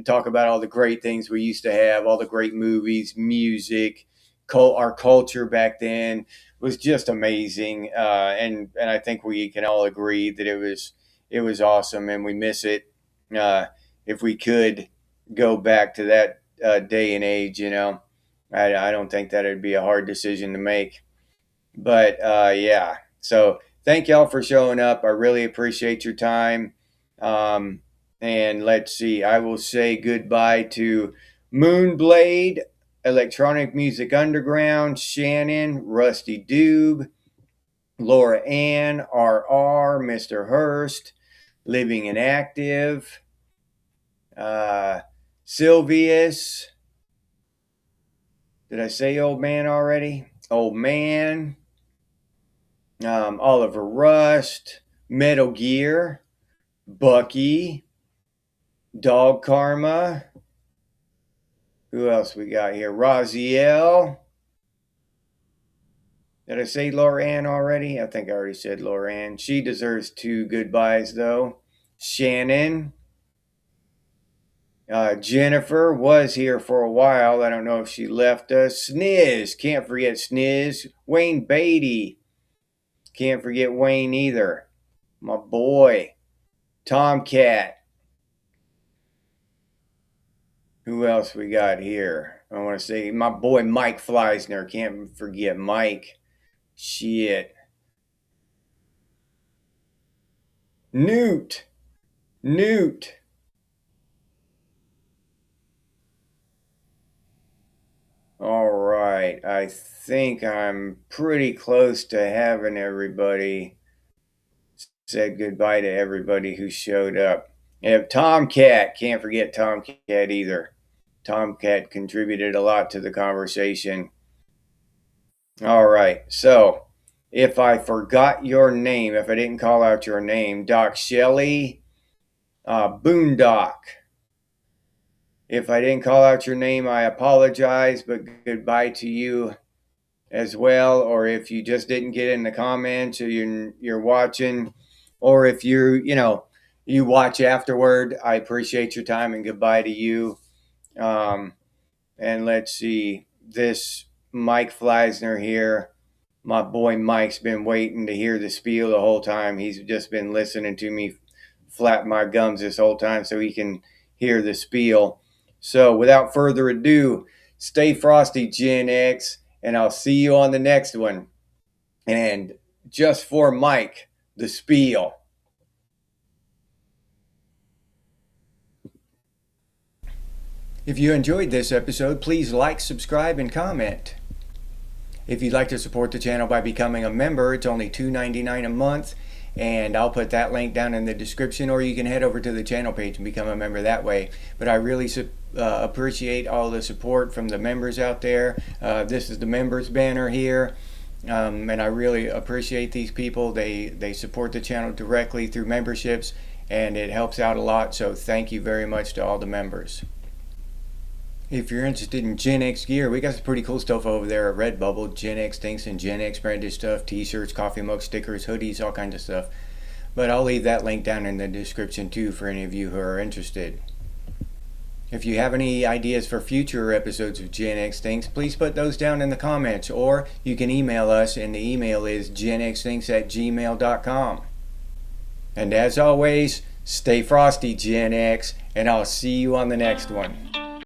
talk about all the great things we used to have, all the great movies, music, our culture back then was just amazing. And I think we can all agree that it was awesome, and we miss it. If we could go back to that day and age, I don't think that it'd be a hard decision to make. But yeah, so thank y'all for showing up. I really appreciate your time. And let's see, I will say goodbye to Moonblade, Electronic Music Underground, Shannon, Rusty Doob, Laura Ann, RR, Mr. Hurst, Living and Active, Sylvius. Did I say old man already? Old man. Oliver Rust, Metal Gear, Bucky, Dog Karma. Who else we got here? Raziel. Did I say Lauren already? I think I already said Lauren. She deserves 2 goodbyes, though. Shannon. Jennifer was here for a while. I don't know if she left us. Sniz. Can't forget Sniz. Wayne Beatty. Can't forget Wayne either. My boy. Tomcat. Who else we got here? I want to say my boy Mike Fleisner. Can't forget Mike. Shit. Newt. All right. I think I'm pretty close to having everybody said goodbye to everybody who showed up. And Tomcat. Can't forget Tomcat either. Tomcat contributed a lot to the conversation. All right, so if I forgot your name, if I didn't call out your name, Doc Shelley, Boondock. If I didn't call out your name, I apologize, but goodbye to you as well. Or if you just didn't get in the comments, or you're watching, or if you watch afterward, I appreciate your time and goodbye to you. And let's see, this Mike Fleisner here. My boy Mike's been waiting to hear the spiel the whole time. He's just been listening to me flap my gums this whole time so he can hear the spiel. So without further ado, stay frosty, Gen X, and I'll see you on the next one. And just for Mike, the spiel. If you enjoyed this episode, please like, subscribe, and comment. If you'd like to support the channel by becoming a member, it's only $2.99 a month, and I'll put that link down in the description, or you can head over to the channel page and become a member that way. But I really appreciate all the support from the members out there. This is the members banner here, and I really appreciate these people. They support the channel directly through memberships, and it helps out a lot, so thank you very much to all the members. If you're interested in Gen X gear, we got some pretty cool stuff over there at Redbubble. Gen X things and Gen X branded stuff, t-shirts, coffee mug stickers, hoodies, all kinds of stuff. But I'll leave that link down in the description too for any of you who are interested. If you have any ideas for future episodes of Gen X Things, please put those down in the comments, or you can email us, and the email is genxthings@gmail.com. And as always, stay frosty, Gen X, and I'll see you on the next one.